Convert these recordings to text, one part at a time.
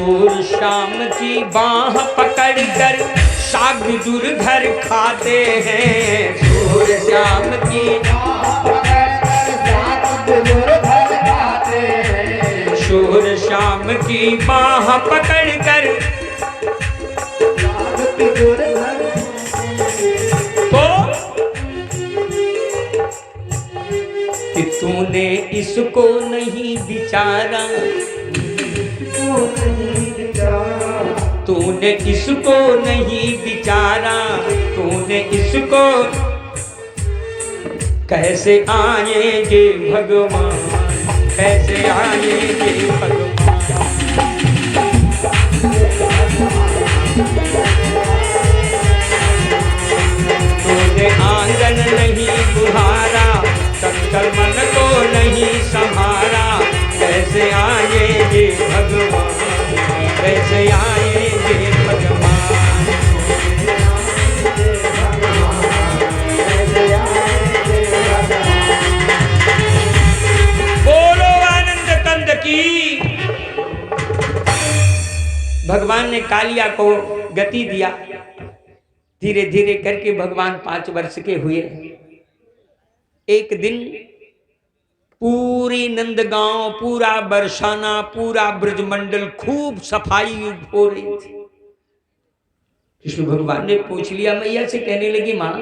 शोर शाम की बाह पकड़ कर साग दूर घर खाते हैं। शोर शाम की बाह पकड़ कर साग दूर घर खाते हैं। शोर शाम की बाह पकड़ कर साग दूर घर। तो कि तूने इसको नहीं बिचारा, तूने इसको नहीं बिचारा, तूने इसको कैसे आएंगे भगवान, कैसे आएंगे भगवान। तूने आंगन नहीं बुहारा, चंचल मन को नहीं संभारा, कैसे आएंगे भगवान, कैसे आएंगे भगवान। बोलो आनंद कंद की। भगवान ने कालिया को गति दिया। धीरे धीरे करके भगवान 5 वर्ष के हुए। एक दिन पूरी नंदगांव, पूरा बरसाना, पूरा ब्रजमंडल खूब सफाई हो रही थी। कृष्ण भगवान ने पूछ लिया मैया से, कहने लगी माँ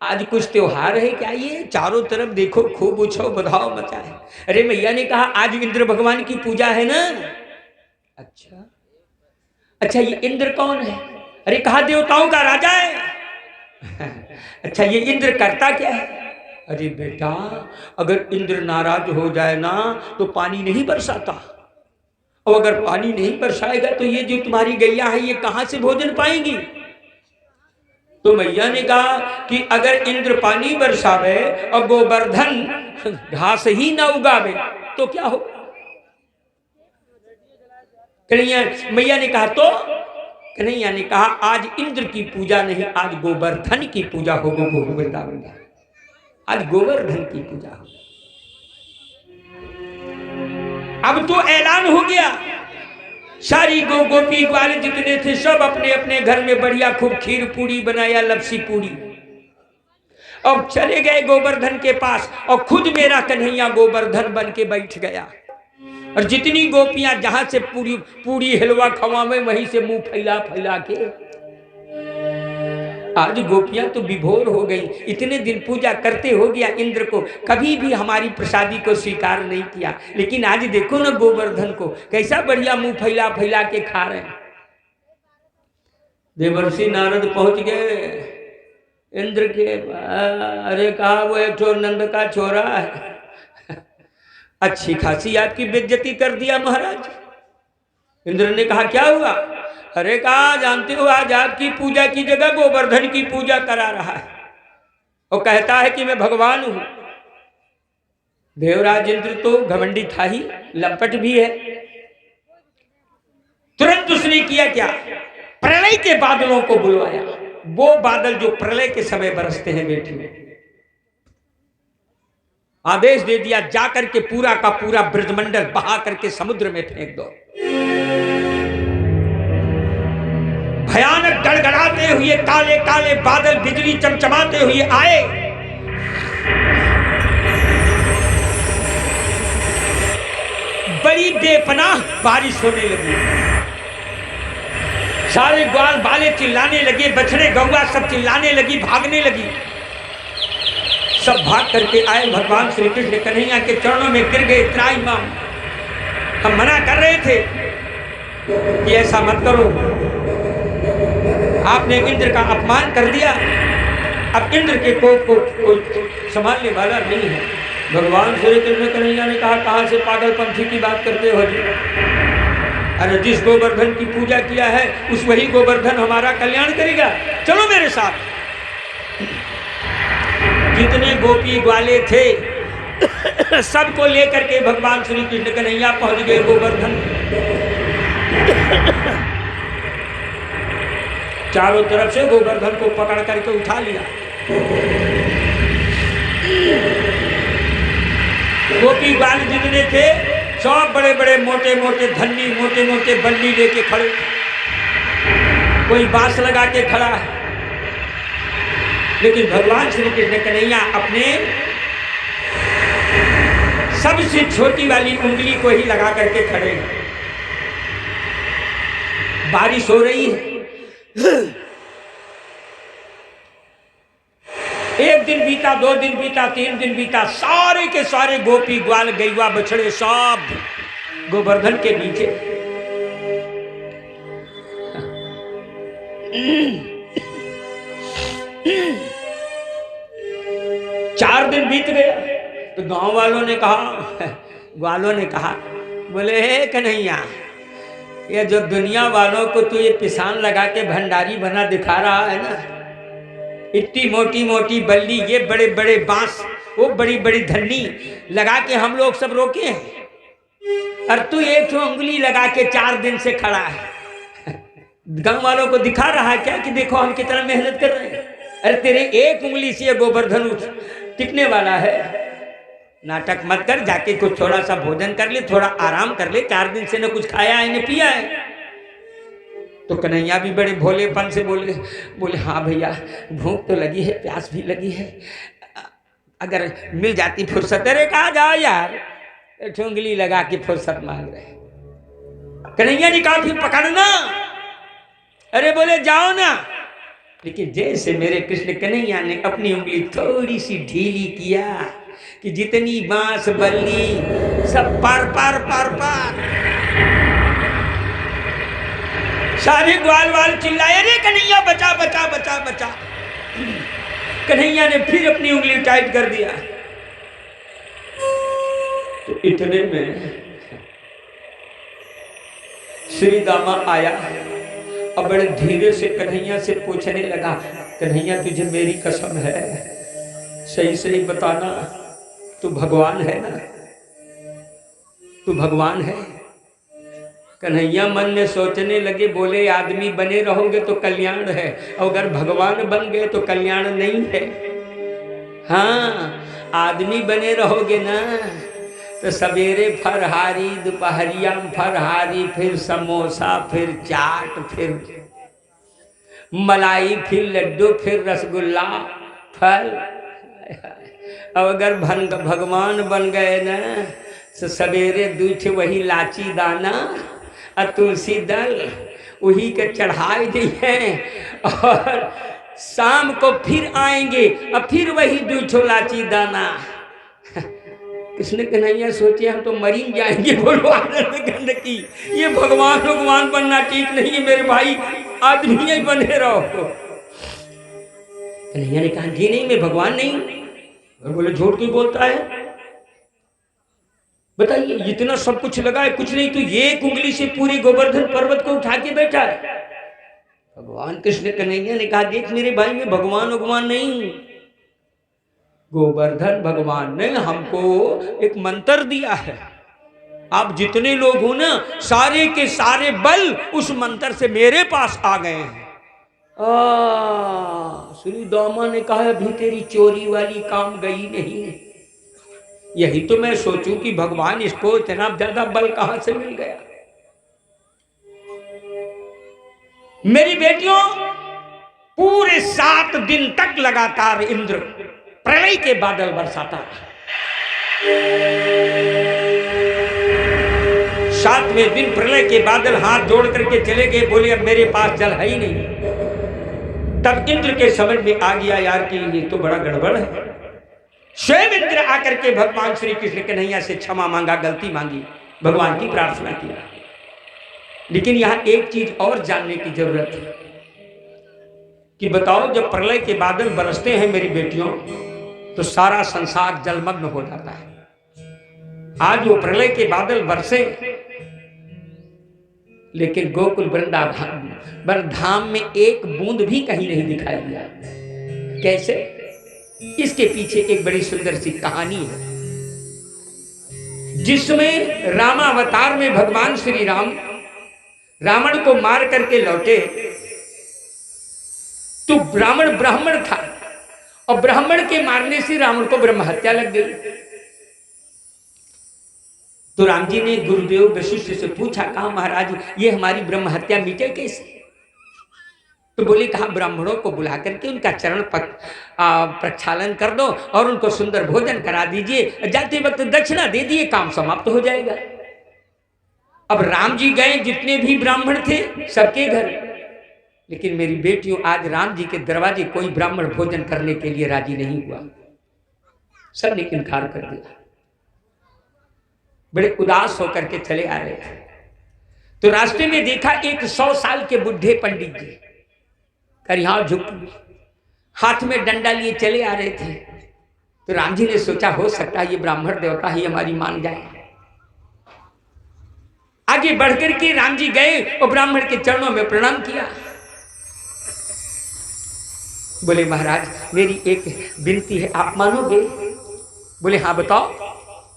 आज कुछ त्योहार है क्या? ये चारों तरफ देखो खूब उत्सव बधाव मचा है। अरे मैया ने कहा आज इंद्र भगवान की पूजा है ना। अच्छा अच्छा, ये इंद्र कौन है? अरे कहा देवताओं का राजा है। अच्छा ये इंद्र करता क्या है? अरे बेटा अगर इंद्र नाराज हो जाए ना तो पानी नहीं बरसाता, और अगर पानी नहीं बरसाएगा तो ये जो तुम्हारी गैया है ये कहां से भोजन पाएंगी? तो मैया ने कहा कि अगर इंद्र पानी बरसावे और गोवर्धन घास ही ना उगावे तो क्या हो? कन्हैया मैया ने कहा तो कन्हैया ने कहा आज इंद्र की पूजा नहीं, आज गोवर्धन की पूजा होगी वृंदावन में। आज गोवर्धन की पूजा हो। अब तो ऐलान हो गया, सारी गोपी ग्वाले जितने थे सब अपने अपने घर में बढ़िया खूब खीर पूरी बनाया, लपसी पूरी, और चले गए गोवर्धन के पास। और खुद मेरा कन्हैया गोवर्धन बन के बैठ गया। और जितनी गोपियां जहां से पूरी पूरी हलवा खवावे वहीं से मुंह फैला फैला के। आज गोपियां तो विभोर हो गई। इतने दिन पूजा करते हो गया इंद्र को, कभी भी हमारी प्रसादी को स्वीकार नहीं किया, लेकिन आज देखो ना गोवर्धन को कैसा बढ़िया मुंह फैला फैला के खा रहे हैं। देवर्षि नारद पहुंच गए इंद्र के। अरे कहा वो एक तो नंद का छोरा है, अच्छी खासी आपकी बेइज्जती कर दिया महाराज। इंद्र ने कहा क्या हुआ? अरे कहा जानते हो आज आपकी पूजा की जगह गोवर्धन की पूजा करा रहा है और कहता है कि मैं भगवान हूं। देवराज इंद्र तो घमंडी था ही, लंपट भी है। तुरंत उसने किया क्या? प्रलय के बादलों को बुलवाया। वो बादल जो प्रलय के समय बरसते हैं बेटी, आदेश दे दिया जाकर के पूरा का पूरा ब्रजमंडल बहा करके समुद्र में फेंक दो। भयानक गड़गड़ाते हुए काले काले बादल बिजली चमचमाते हुए आए। बड़ी बेपनाह बारिश होने लगी। सारे ग्वाल बाले चिल्लाने लगे, बछड़े गौवा सब चिल्लाने लगी, भागने लगी। सब भाग करके आए भगवान श्री कृष्ण कन्हैया के चरणों में गिर गए। त्राई मां, हम मना कर रहे थे कि ऐसा मत करो, आपने इंद्र का अपमान कर दिया। अब इंद्र के कोप को कोई संभालने वाला नहीं है। भगवान श्री कृष्ण कन्हैया ने कहा कहां से पागलपंथी की बात करते हो जी? अरे जिस गोवर्धन की पूजा किया है उस वही गोवर्धन हमारा कल्याण करेगा, चलो मेरे साथ। जितने गोपी ग्वाले थे सबको लेकर के भगवान श्री कृष्ण कन्हैया पहुंच गए गोवर्धन। चारों तरफ से गोवर्धन को पकड़ करके उठा लिया। गोपी ग्वाल जितने थे सब बड़े बड़े मोटे मोटे धन्नी मोटे मोटे बल्ली लेके खड़े, कोई बांस लगा के खड़ा है, लेकिन भगवान श्री कृष्ण कन्हैया अपने सबसे छोटी वाली उंगली को ही लगा करके खड़े हैं। बारिश हो रही है, एक दिन बीता, 2 दिन बीता, 3 दिन बीता, सारे के सारे गोपी ग्वाल गैया बछड़े सब गोवर्धन के नीचे। 4 दिन बीत गए तो गांव वालों ने कहा, ग्वालों ने कहा, बोले हे कन्हैया, ये जो दुनिया वालों को तू ये पिसान लगा के भंडारी बना दिखा रहा है ना, इतनी मोटी मोटी बल्ली, ये बड़े बड़े बांस, वो बड़ी बड़ी धन्नी लगा के हम लोग सब रोके हैं, और तू एक तो उंगली लगा के 4 दिन से खड़ा है। गांव वालों को दिखा रहा है क्या कि देखो हम कितना मेहनत कर रहे हैं? अरे तेरे एक उंगली से गोवर्धन टिकने वाला है। नाटक मत कर, जाके कुछ थोड़ा सा भोजन कर ले, थोड़ा आराम कर ले, 4 दिन से न कुछ खाया है न पिया है। तो कन्हैया भी बड़े भोलेपन से बोले हाँ भैया, भूख तो लगी है, प्यास भी लगी है, अगर मिल जाती फुर्सत। अरे कहा जाओ यार, उंगली लगा के फुर्सत मांग रहे। कन्हैया ने कहा फिर पकड़ना। अरे बोले जाओ ना, लेकिन जैसे मेरे कृष्ण कन्हैया ने अपनी उंगली थोड़ी सी ढीली किया कि जितनी बांस बल्ली सब पार पार पार पार, सारे ग्वाल वाल चिल्लाए, अरे कन्हैया बचा बचा बचा बचा। कन्हैया ने फिर अपनी उंगली टाइट कर दिया। तो इतने में श्री दामा आया और बड़े धीरे से कन्हैया से पूछने लगा, कन्हैया तुझे मेरी कसम है, सही सही बताना, तू भगवान है ना? तू भगवान है? कन्हैया मन में सोचने लगे, बोले आदमी बने रहोगे तो कल्याण है, अगर भगवान बन गए तो कल्याण नहीं है। हाँ, आदमी बने रहोगे ना तो सवेरे फरहारी, दोपहरिया फरहारी, फिर समोसा, फिर चाट, फिर मलाई, फिर लड्डू, फिर रसगुल्ला, फल। अब अगर भगवान बन गए ना तो सवेरे दूठ वही लाची दाना और तुलसी दल वही के चढ़ाई दी है, और शाम को फिर आएंगे और फिर वही दूठो लाची दाना। कृष्ण कन्हैया सोचे हम तो मरी जाएंगे, बोलो आनंद गंडकी, ये भगवान भगवान बनना ठीक नहीं है मेरे भाई, आदमी ही बने रहो। कन्हैया ने कहा जी नहीं, मैं भगवान नहीं। और बोले झूठ क्यों बोलता है? बताइए, इतना सब कुछ लगा है, कुछ नहीं तो ये एक उंगली से पूरी गोवर्धन पर्वत को उठा के बैठा है। भगवान कृष्ण कन्हैया ने कहा देख मेरे भाई, मैं भगवान भगवान नहीं, गोवर्धन भगवान ने हमको एक मंत्र दिया है, आप जितने लोग हो ना सारे के सारे बल उस मंत्र से मेरे पास आ गए हैं। श्री दामा ने कहा अभी तेरी चोरी वाली काम गई नहीं, यही तो मैं सोचूं कि भगवान इसको इतना ज्यादा बल कहां से मिल गया। मेरी बेटियों, पूरे 7 दिन तक लगातार इंद्र प्रलय के बादल बरसाता है। 7वें दिन प्रलय के बादल हाथ जोड़ करके चले गए, बोले अब मेरे पास जल है ही नहीं। तब इंद्र के समझ में आ गया यार कि ये तो बड़ा गड़बड़ है। स्वयं इंद्र आकर के भगवान श्री कृष्ण कन्हैया से क्षमा मांगा, गलती मांगी, भगवान की प्रार्थना की। लेकिन यहां एक चीज और जानने की जरूरत है कि बताओ जब प्रलय के बादल बरसते हैं मेरी बेटियों तो सारा संसार जलमग्न हो जाता है। आज वो प्रलय के बादल बरसे, लेकिन गोकुल वृंदावन धाम में एक बूंद भी कहीं नहीं दिखाई दिया। कैसे? इसके पीछे एक बड़ी सुंदर सी कहानी है, जिसमें रामावतार में भगवान श्री राम रावण को मार करके लौटे तो रावण ब्राह्मण था और ब्राह्मण के मारने से रावण को ब्रह्म हत्या लग गई। तो राम जी ने गुरुदेव वशिष्ठ से पूछा, कहा महाराज ये हमारी ब्रह्म हत्या मिटे कैसे? तो बोले, कहा ब्राह्मणों को बुला करके उनका चरण प्रक्षालन कर दो और उनको सुंदर भोजन करा दीजिए, जाते वक्त दक्षिणा दे दिए, काम समाप्त हो जाएगा। अब राम जी गए, जितने भी ब्राह्मण थे सबके घर, लेकिन मेरी बेटियों आज राम जी के दरवाजे कोई ब्राह्मण भोजन करने के लिए राजी नहीं हुआ, सब ने इनकार कर दिया, बड़े उदास होकर के चले आ रहे थे। तो रास्ते में देखा एक 100 साल के बुढ़े पंडित जी कर यहां झुक हाथ में डंडा लिए चले आ रहे थे। तो राम जी ने सोचा हो सकता है ये ब्राह्मण देवता ही हमारी मान जाए। आगे बढ़कर के राम जी गए और ब्राह्मण के चरणों में प्रणाम किया। बोले महाराज मेरी एक विनती है, आप मानोगे? बोले हाँ बताओ।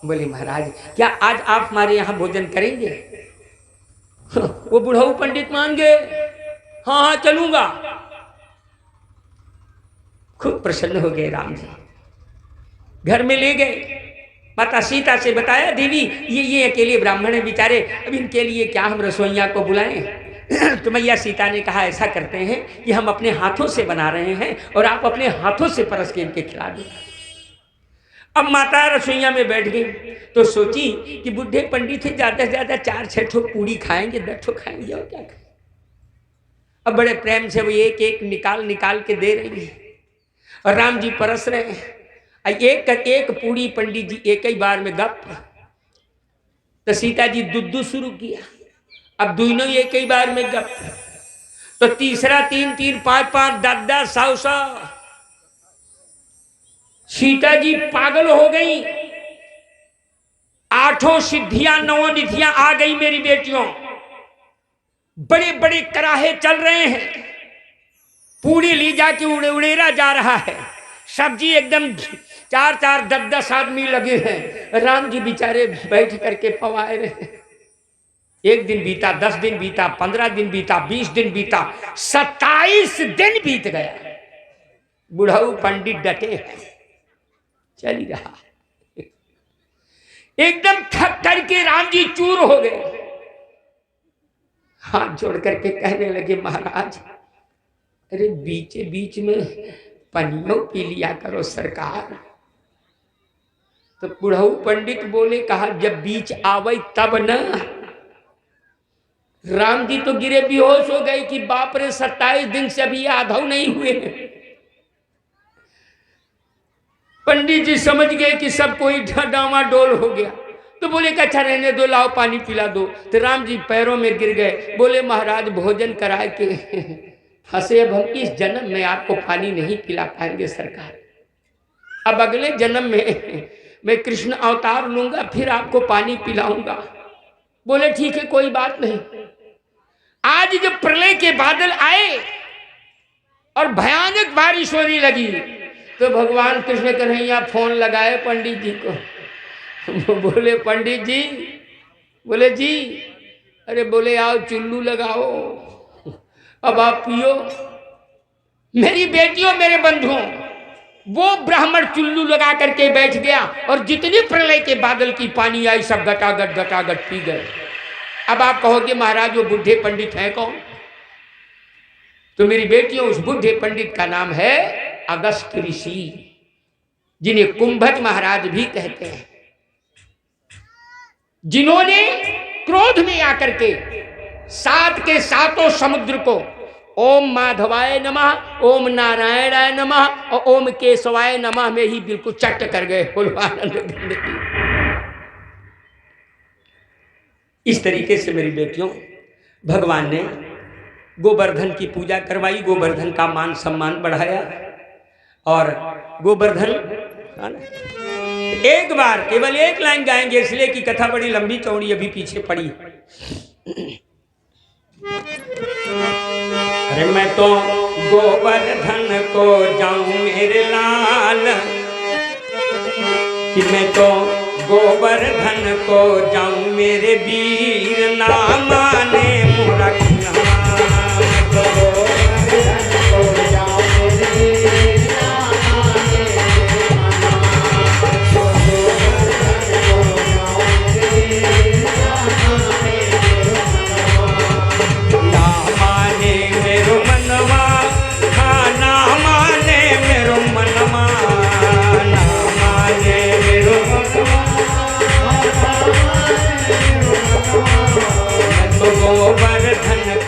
बोले महाराज क्या आज आप हमारे यहाँ भोजन करेंगे? वो बुढ़ाऊ पंडित मान गए, हाँ हाँ चलूंगा। खूब प्रसन्न हो गए राम जी, घर में ले गए, माता सीता से बताया, देवी ये अकेले ब्राह्मण है बेचारे, अब इनके लिए क्या हम रसोइया को बुलाएं? तो मैया सीता ने कहा ऐसा करते हैं कि हम अपने हाथों से बना रहे हैं और आप अपने हाथों से परस के इनके खिला दें। अब माता रसोइया में बैठ गई तो सोची कि बुढ़े पंडित थे, ज्यादा से ज्यादा 4-6 ठो पूड़ी खाएंगे, 10 ठो खाएंगे और क्या खाएंगे। अब बड़े प्रेम से वो एक एक निकाल के दे रही है और राम जी परस रहे हैं। एक पूड़ी पंडित जी एक ही बार में गप, तो सीता जी दुद्दू शुरू किया, अब दोनों एक ही बार में गप, तो तीसरा 3-3, 5-5, 10-10, 100-100। सीता जी पागल हो गई, 8 सिद्धियां 9 निधियां आ गई मेरी बेटियों, बड़े बड़े कराहे चल रहे हैं, पूड़ी ली जाके उड़ेरा जा रहा है, सब्जी एकदम 4-4, 10-10 आदमी लगे हैं, राम जी बेचारे बैठ करके पवाए रहे। 1 दिन बीता, 10 दिन बीता, 15 दिन बीता, 20 दिन बीता, 27 दिन बीत गया। बुढ़ाऊ पंडित डटे हैं, चल ही रहा, एकदम थक करके राम जी चूर हो गए, हाथ जोड़ करके कहने लगे महाराज अरे बीच बीच में पनियों पी लिया करो सरकार। तो बुढ़ऊ पंडित बोले, कहा जब बीच आवे तब न। राम जी तो गिरे बेहोश हो गए कि बाप रे 27 दिन से अभी आधौ नहीं हुए। पंडित जी समझ गए कि सब कोई डामाडोल हो गया, तो बोले कि अच्छा रहने दो, लाओ पानी पिला दो। तो राम जी पैरों में गिर गए, बोले महाराज भोजन करा के फंसे, अब हम इस जन्म में आपको पानी नहीं पिला पाएंगे सरकार, अब अगले जन्म में मैं कृष्ण अवतार लूंगा, फिर आपको पानी पिलाऊंगा। बोले ठीक है कोई बात नहीं। आज जब प्रलय के बादल आए और भयानक बारिश होने लगी, तो भगवान कृष्ण कन्हैया फोन लगाए पंडित जी को। बोले पंडित जी, बोले जी, अरे बोले आओ चुल्लू लगाओ, अब आप पियो। मेरी बेटियों मेरे बंधुओं, वो ब्राह्मण चुल्लू लगा करके बैठ गया और जितनी प्रलय के बादल की पानी आई सब गटागट पी गए। अब आप कहोगे महाराज वो बुढ़े पंडित हैं कौन? तो मेरी बेटियों उस बुढ़े पंडित का नाम है अगस्त ऋषि, जिन्हें कुंभज महाराज भी कहते हैं, जिन्होंने क्रोध में आकर के 7 के 7 समुद्र को ओम माधवाय नमः, ओम नारायणाय नमः और ओम केशवाय नमः में ही बिल्कुल चट कर गए। इस तरीके से मेरी बेटियों भगवान ने गोवर्धन की पूजा करवाई, गोवर्धन का मान सम्मान बढ़ाया। और गोवर्धन एक बार केवल एक लाइन गाएंगे, इसलिए कि कथा बड़ी लंबी चौड़ी अभी पीछे पड़ी। अरे मैं तो गोवर्धन को जाऊं मेरे लाल, कि मैं तो गोवर्धन को जाऊं मेरे वीर, ना माने मोरा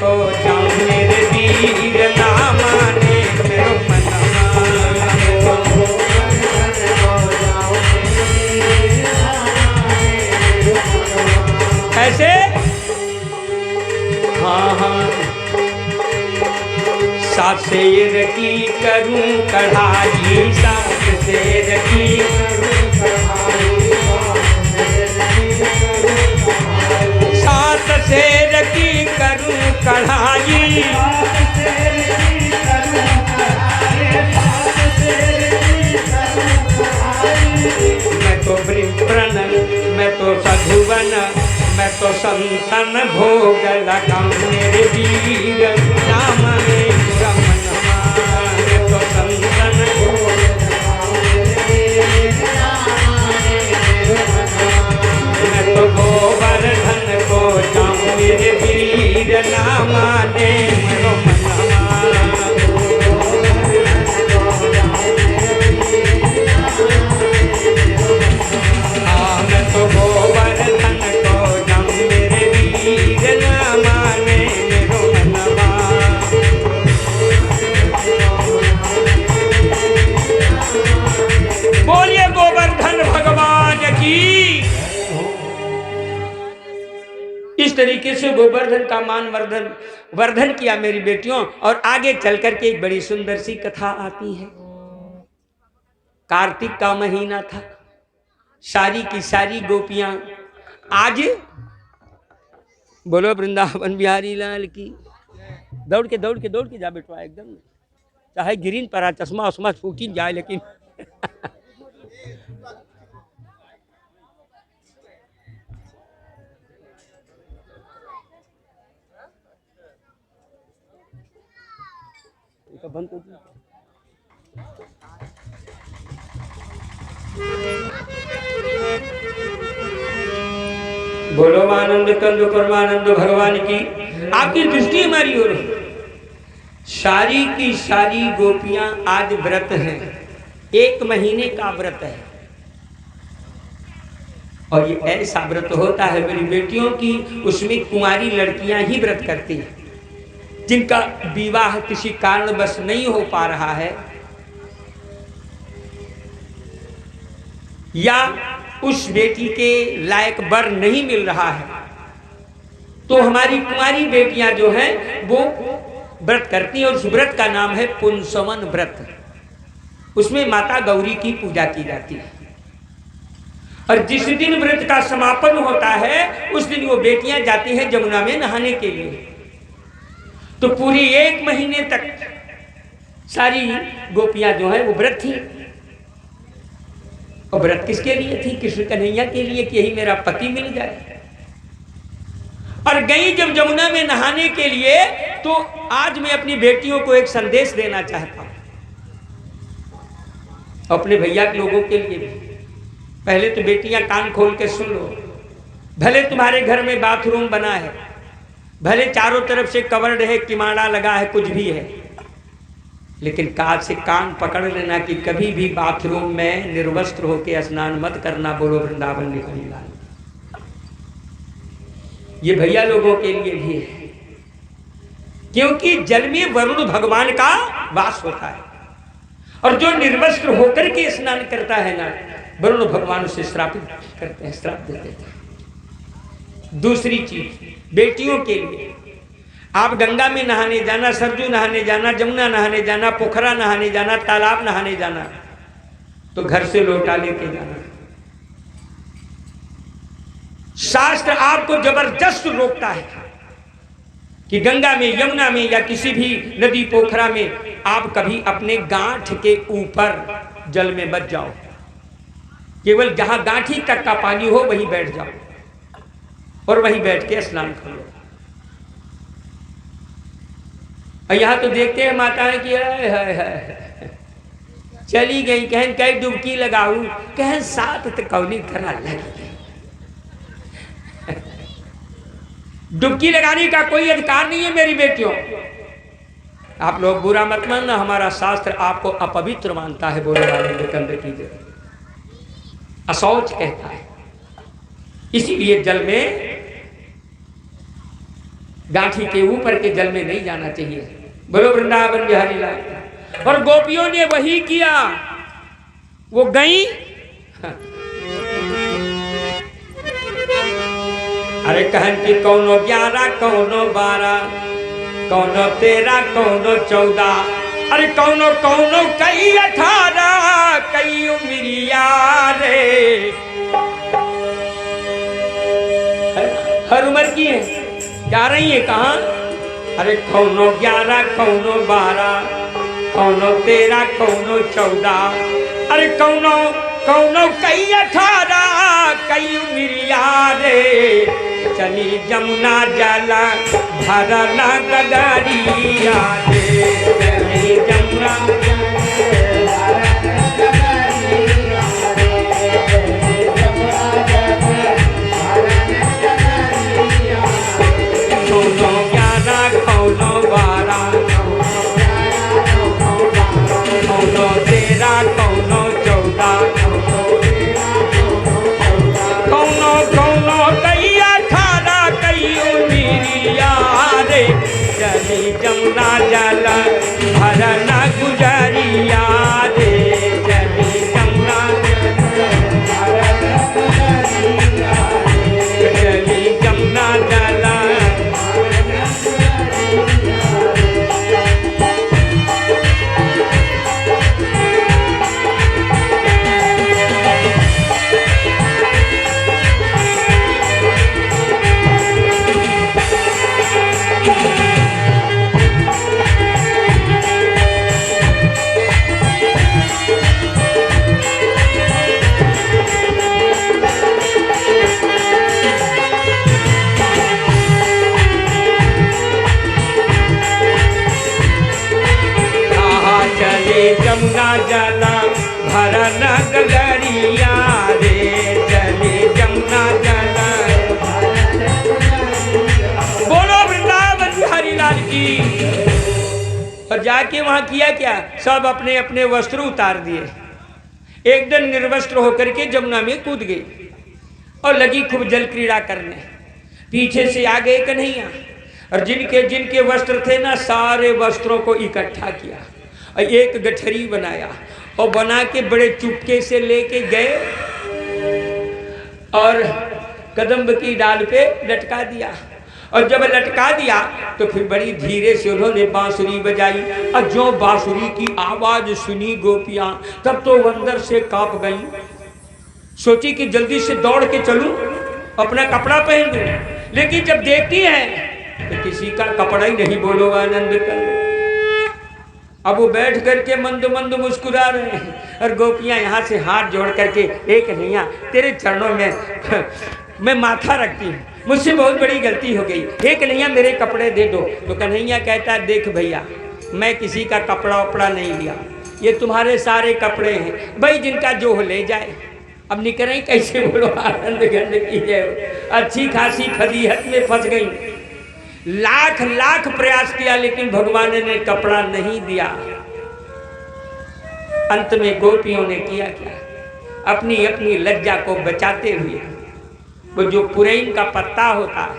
को जाऊं मेरे वीर ना माने मेरो मनवा। कैसे? हाँ हाँ सात शेर की करूं कढ़ाई, सात शेर की सात शेर की करूं कढ़ाई, मैं तो प्रणन, मैं तो साधुवन, मैं तो संतन भोग लगाऊं मेरे वीर नाम में रमनमा। मैं तो संतन भोग मैं तो गोवर्धन को जाऊं मेरे वीर नाम ने रमनमा। मैं तो गोवर्धन बोलिए गोवर्धन भगवान की। इस तरीके से गोवर्धन का मान वर्धन किया मेरी बेटियों। और आगे चल करके एक बड़ी सुंदर सी कथा आती है। कार्तिक का महीना था, सारी की सारी गोपियां आज बोलो वृंदावन बिहारी लाल की। दौड़ के जा बेटवा एकदम, चाहे गिरीन पर चश्मा उस्मा छूटी जाए लेकिन बंद कर बोलो आनंद कंद परमानंद भगवान की। आपकी दृष्टि हमारी हो रही। सारी की सारी गोपियां आज व्रत हैं, 1 महीने का व्रत है। और ये ऐसा व्रत होता है मेरी बेटियों की, उसमें कुंवारी लड़कियां ही व्रत करती हैं। जिनका विवाह किसी कारणवश नहीं हो पा रहा है या उस बेटी के लायक वर नहीं मिल रहा है, तो हमारी कुंवारी बेटियां जो हैं वो व्रत करती हैं। और उस व्रत का नाम है पुंसवन व्रत। उसमें माता गौरी की पूजा की जाती है। और जिस दिन व्रत का समापन होता है उस दिन वो बेटियां जाती हैं जमुना में नहाने के लिए। तो पूरी 1 महीने तक सारी गोपियां जो है वो व्रत थी। और व्रत किसके लिए थी? कृष्ण कन्हैया के लिए कि यही मेरा पति मिल जाए। और गई जब जमुना में नहाने के लिए, तो आज मैं अपनी बेटियों को एक संदेश देना चाहता हूं, अपने भैया के लोगों के लिए भी। पहले तो बेटियां कान खोल के सुन लो। भले तुम्हारे घर में बाथरूम बना है, भले चारों तरफ से कवर्ड है, किमाड़ा लगा है, कुछ भी है, लेकिन काज से कान पकड़ लेना कि कभी भी बाथरूम में निर्वस्त्र होकर स्नान मत करना। बोलो वृंदावन निकली लाल। ये भैया लोगों के लिए भी है, क्योंकि जल में वरुण भगवान का वास होता है। और जो निर्वस्त्र होकर के स्नान करता है ना, वरुण भगवान उसे श्रापित करते हैं, श्राप देते हैं। दूसरी चीज बेटियों के लिए, आप गंगा में नहाने जाना, सरजू नहाने जाना, जमुना नहाने जाना, पोखरा नहाने जाना, तालाब नहाने जाना, तो घर से लोटा लेके जाना। शास्त्र आपको जबरदस्त रोकता है कि गंगा में, यमुना में या किसी भी नदी पोखरा में आप कभी अपने गांठ के ऊपर जल में मत जाओ। केवल जहां गांठी तक का पानी हो वहीं बैठ जाओ और वहीं बैठ के स्नान करो। और यहां तो देखते हैं माताएं कि है चली गई, कहन कई डुबकी लगाऊ, कहन 7 तकौली करा लगी। डुबकी लगाने का कोई अधिकार नहीं है मेरी बेटियों। आप लोग बुरा मत मानना, हमारा शास्त्र आपको अपवित्र मानता है। बोलो कंद की जय, अशौच कहता है। इसीलिए जल में गांठी के ऊपर के जल में नहीं जाना चाहिए। बोलो वृंदावन बिहारी लाल। और गोपियों ने वही किया, वो गई। अरे कहन की कौनो 11 कौनो 12 कौनो 13 कौनो 14 अरे कौनो कौनो कई 18 कई उमरिया रे। हर उम्र की है, जा रही है कहाँ? अरे कौनो 11 कौनो 12 कौनो 13 कौनो 14 अरे कौनो कौनो कई 18 कई उमरिया रे। चली जमुना जाला भरना गगरिया रे। चली जमुना कौनो 11 कौनो 12 कौनो 13 कौनो 14 कौनो कौनो कई 18 कई उमरिया रे। चली जमुना जाला भरना गुजरिया रे। चली जमुना चली जमुना जाला। जमुना जाला भरना गगरिया रे। चले जमुना जाला। बोलो वृंदावन बिहारी लाल की। और जाके वहां किया क्या? सब अपने अपने वस्त्र उतार दिए, एकदम निर्वस्त्र होकर के जमुना में कूद गई और लगी खूब जल क्रीड़ा करने। पीछे से आ गए कन्हैया और जिनके जिनके वस्त्र थे ना, सारे वस्त्रों को इकट्ठा किया और एक गठरी बनाया और बना के बड़े चुपके से लेके गए और कदम्ब की डाल पे लटका दिया। और जब लटका दिया तो फिर बड़ी धीरे से उन्होंने बांसुरी बजाई और जो बांसुरी की आवाज सुनी गोपियां, तब तो अंदर से कांप गई। सोची कि जल्दी से दौड़ के चलूं, अपना कपड़ा पहन लूं, लेकिन जब देखती है तो किसी का कपड़ा ही नहीं। बोलो आनंद कर। अब वो बैठ करके मंद मंद मुस्कुरा रहे हैं और गोपियां यहाँ से हाथ जोड़ करके, एक कन्हैया तेरे चरणों में मैं माथा रखती हूँ, मुझसे बहुत बड़ी गलती हो गई, हे कन्हैया मेरे कपड़े दे दो। तो कन्हैया कहता है देख भैया, मैं किसी का कपड़ा वपड़ा नहीं लिया, ये तुम्हारे सारे कपड़े हैं, भाई जिनका जो हो ले जाए। अब निकलें कैसे? बोलो आनंद गंड की जय। अच्छी खासी फजीहत में फंस गई, लाख लाख प्रयास किया लेकिन भगवान ने कपड़ा नहीं दिया। अंत में गोपियों ने किया क्या? अपनी अपनी लज्जा को बचाते हुए वो जो पुरैन का पत्ता होता है,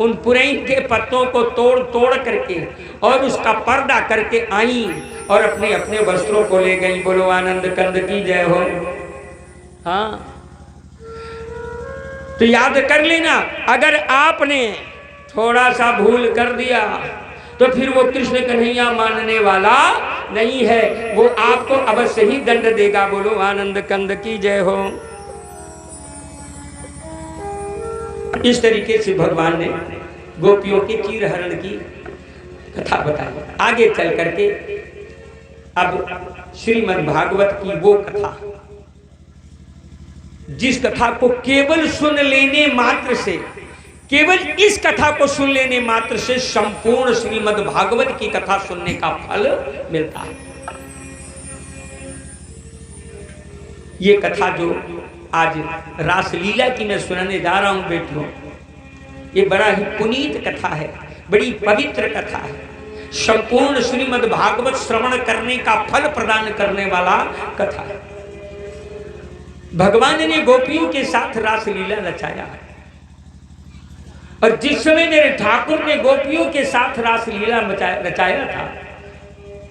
उन पुरैन के पत्तों को तोड़ तोड़ करके और उसका पर्दा करके आई और अपने अपने वस्त्रों को ले गई। बोलो आनंद कंद की जय हो। हाँ, तो याद कर लेना, अगर आपने थोड़ा सा भूल कर दिया तो फिर वो कृष्ण कन्हैया मानने वाला नहीं है, वो आपको अवश्य ही दंड देगा। बोलो आनंद कंद की जय हो। इस तरीके से भगवान ने गोपियों के चीरहरण की कथा बताई। आगे चल करके अब श्रीमद् भागवत की वो कथा, जिस कथा को केवल सुन लेने मात्र से, केवल इस कथा को सुन लेने मात्र से संपूर्ण श्रीमद् भागवत की कथा सुनने का फल मिलता है। ये कथा जो आज रासलीला की मैं सुनाने जा रहा हूं बेटियों, ये बड़ा ही पुनीत कथा है, बड़ी पवित्र कथा है। संपूर्ण श्रीमद् भागवत श्रवण करने का फल प्रदान करने वाला कथा है। भगवान ने गोपियों के साथ रासलीला रचाया है और जिस समय मेरे ठाकुर ने गोपियों के साथ रासलीला रचाया था,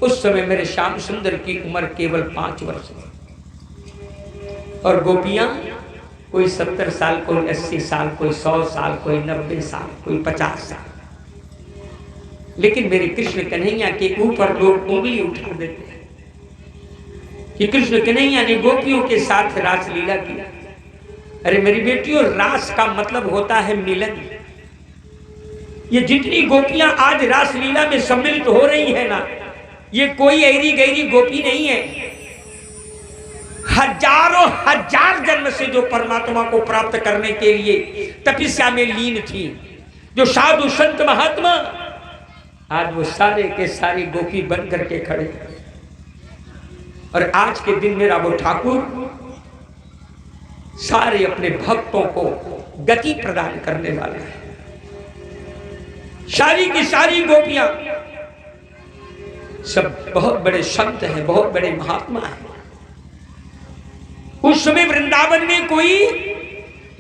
उस समय मेरे श्याम सुंदर की उम्र केवल 5 वर्ष थी। और गोपियां कोई 70 साल, कोई 80 साल, कोई 100 साल, कोई 90 साल, कोई 50 साल। लेकिन मेरे कृष्ण कन्हैया के ऊपर लोग उंगली उठा देते हैं कि कृष्ण कन्हैया ने गोपियों के साथ रासलीला किया। अरे मेरी बेटियों, रास का मतलब होता है मिलन। ये जितनी गोपियां आज रासलीला में सम्मिलित हो रही है ना, ये कोई ऐरी गैरी गोपी नहीं है। हजारों हजार जन्म से जो परमात्मा को प्राप्त करने के लिए तपस्या में लीन थी, जो साधु संत महात्मा, आज वो सारे के सारी गोपी बन करके खड़े। और आज के दिन मेरा वो ठाकुर सारे अपने भक्तों को गति प्रदान करने वाला है। सारी की सारी गोपियां सब बहुत बड़े संत हैं, बहुत बड़े महात्मा हैं। उस समय वृंदावन में कोई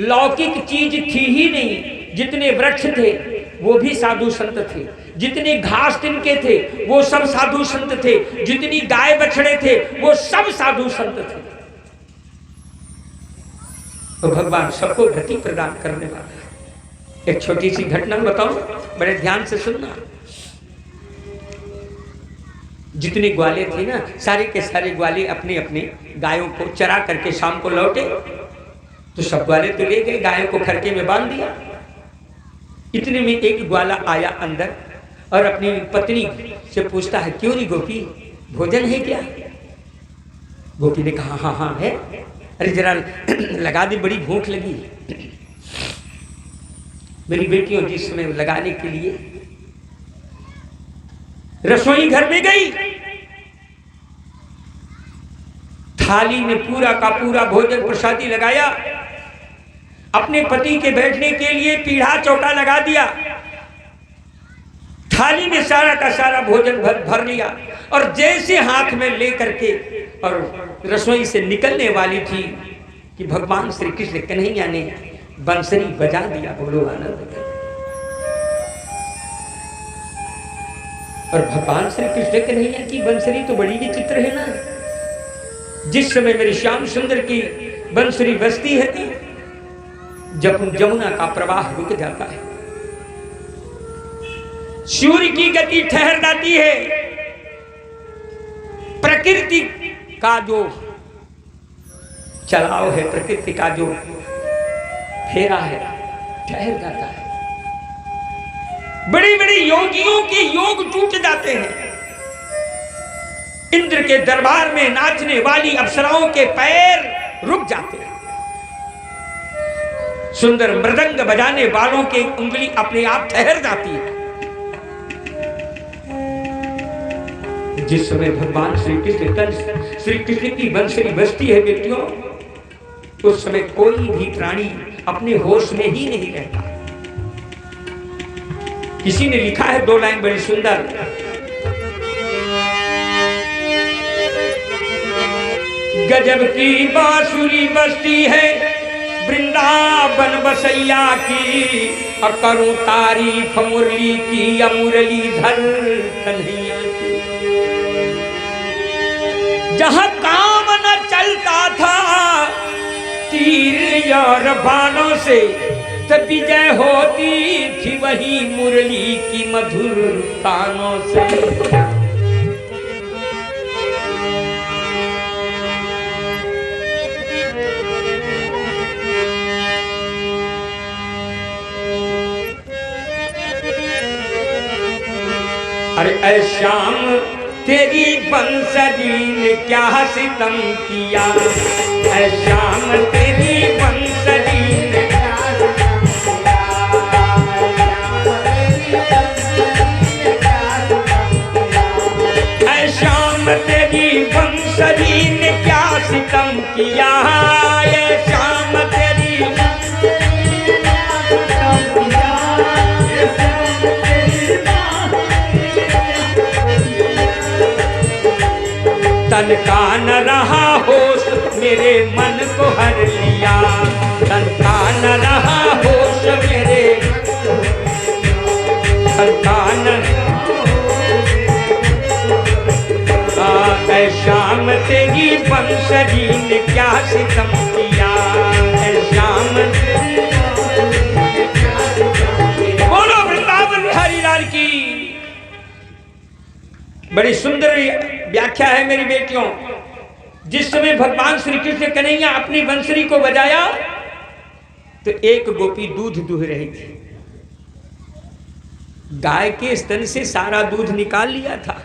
लौकिक चीज थी ही नहीं। जितने वृक्ष थे वो भी साधु संत थे, जितने घास तिनके थे वो सब साधु संत थे, जितनी गाय बछड़े थे वो सब साधु संत थे। तो भगवान सबको गति प्रदान करने वाला है। एक छोटी सी घटना बताऊं, बड़े ध्यान से सुनना। जितने ग्वाले थे ना, सारे के सारे ग्वाले अपने अपने गायों को चरा करके शाम को लौटे। तो सब ग्वाले तो ले गए, गायों को खरके में बांध दिया। इतने में एक ग्वाला आया अंदर और अपनी पत्नी से पूछता है, क्यों नहीं गोपी, भोजन है क्या? गोपी ने कहा हाँ हाँ है। अरे जरा लगा दे, बड़ी भूख लगी। मेरी बेटियों जिस समय लगाने के लिए रसोई घर में गई, थाली में पूरा का पूरा भोजन प्रसादी लगाया, अपने पति के बैठने के लिए पीढ़ा चौका लगा दिया, थाली में सारा का सारा भोजन भर लिया। और जैसे हाथ में लेकर के और रसोई से निकलने वाली थी कि भगवान श्री कृष्ण कन्हैया ने बंसरी बजा दिया। बोलो आनंद। और भगवान श्री कृष्ण कन्हैया की बंसरी तो बड़ी विचित्र है ना। जिस समय मेरे श्याम सुंदर की बंसरी बजती है, जब जमुना का प्रवाह रुक जाता है, सूर्य की गति ठहर जाती है, प्रकृति का जो चलाव है, प्रकृति का जो फेरा है, ठहर जाता है। बड़े बड़े योगियों के योग टूट जाते हैं। इंद्र के दरबार में नाचने वाली अप्सराओं के पैर रुक जाते हैं। सुंदर मृदंग बजाने वालों की उंगली अपने आप ठहर जाती है। जिस समय भगवान श्री कृष्ण की बंसरी बजती है बेटियों, उस समय कोई भी प्राणी अपने होश में ही नहीं रहता। किसी ने लिखा है 2 लाइन बड़ी सुंदर, गजब की बांसुरी बजती है वृंदावन बसैया की, और करूं तारीफ मुरली की, मुरलीधर कन्हैया की। जहां काम न चलता था तीर और बाणों से, तब विजय होती थी वही मुरली की मधुर तानों से। अरे ऐ श्याम तेरी बंसरी ने क्या सितम किया, ऐ श्याम तेरी बंसरी ने क्या सितम किया, ऐ श्याम तेरी बंसरी ने क्या सितम किया, ऐ श्याम तेरी तन का न रहा होश मेरे मन को हर लिया, तन का न रहा होश मेरे तेरी बंसरी ने क्या सितम किया है श्याम। बोलो वृंदावन बिहारी लाल की। बड़ी सुंदर व्याख्या है मेरी बेटियों। जिस समय भगवान श्री कृष्ण कन्हैया अपनी बंसरी को बजाया तो एक गोपी दूध दूह रही थी। गाय के स्तन से सारा दूध निकाल लिया था,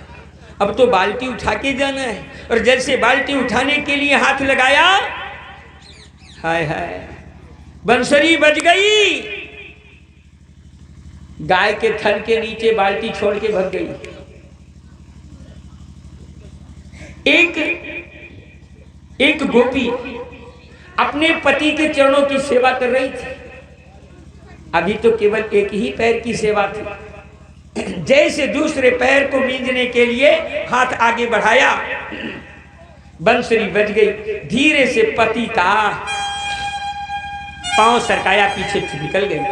अब तो बाल्टी उठा के जाना है। और जैसे बाल्टी उठाने के लिए हाथ लगाया, हाय हाय बंसरी बज गई। गाय के थन के नीचे बाल्टी छोड़ के भग गई। एक गोपी अपने पति के चरणों की सेवा कर रही थी। अभी तो केवल एक ही पैर की सेवा थी। जैसे दूसरे पैर को मींजने के लिए हाथ आगे बढ़ाया, बंसरी बज गई। धीरे से पति का पांव सरकाया, पीछे निकल गई।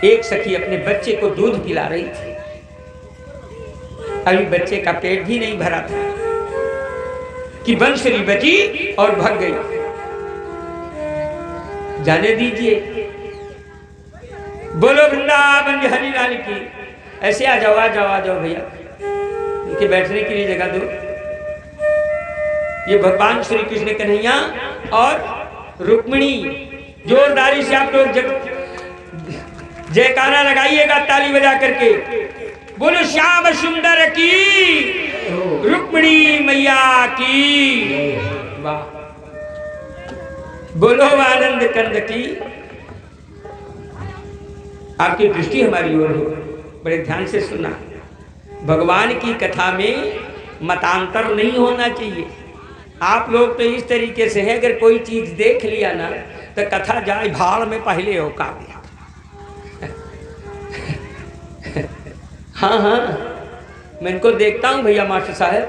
एक सखी अपने बच्चे को दूध पिला रही थी। अभी बच्चे का पेट भी नहीं भरा था कि बंसरी बजी और भाग गई। जाने दीजिए। बोलो वृंदावन बिहारी लाल की। ऐसे आ जाओ भैया, इनके बैठने के लिए जगह दो। ये भगवान श्री कृष्ण कन्हैया और रुक्मिणी, जोरदारी से आप लोग जयकारा लगाइएगा ताली बजा करके। बोलो श्याम सुंदर की, रुक्मिणी मैया की। वाह। बोलो आनंद कंद की। आपकी दृष्टि हमारी ओर हो, बड़े ध्यान से सुनना। भगवान की कथा में मतांतर नहीं होना चाहिए। आप लोग तो इस तरीके से है, अगर कोई चीज देख लिया ना तो कथा जाए भाड़ में पहले हो का दिया। हाँ हाँ, मैं इनको देखता हूँ भैया मास्टर साहब,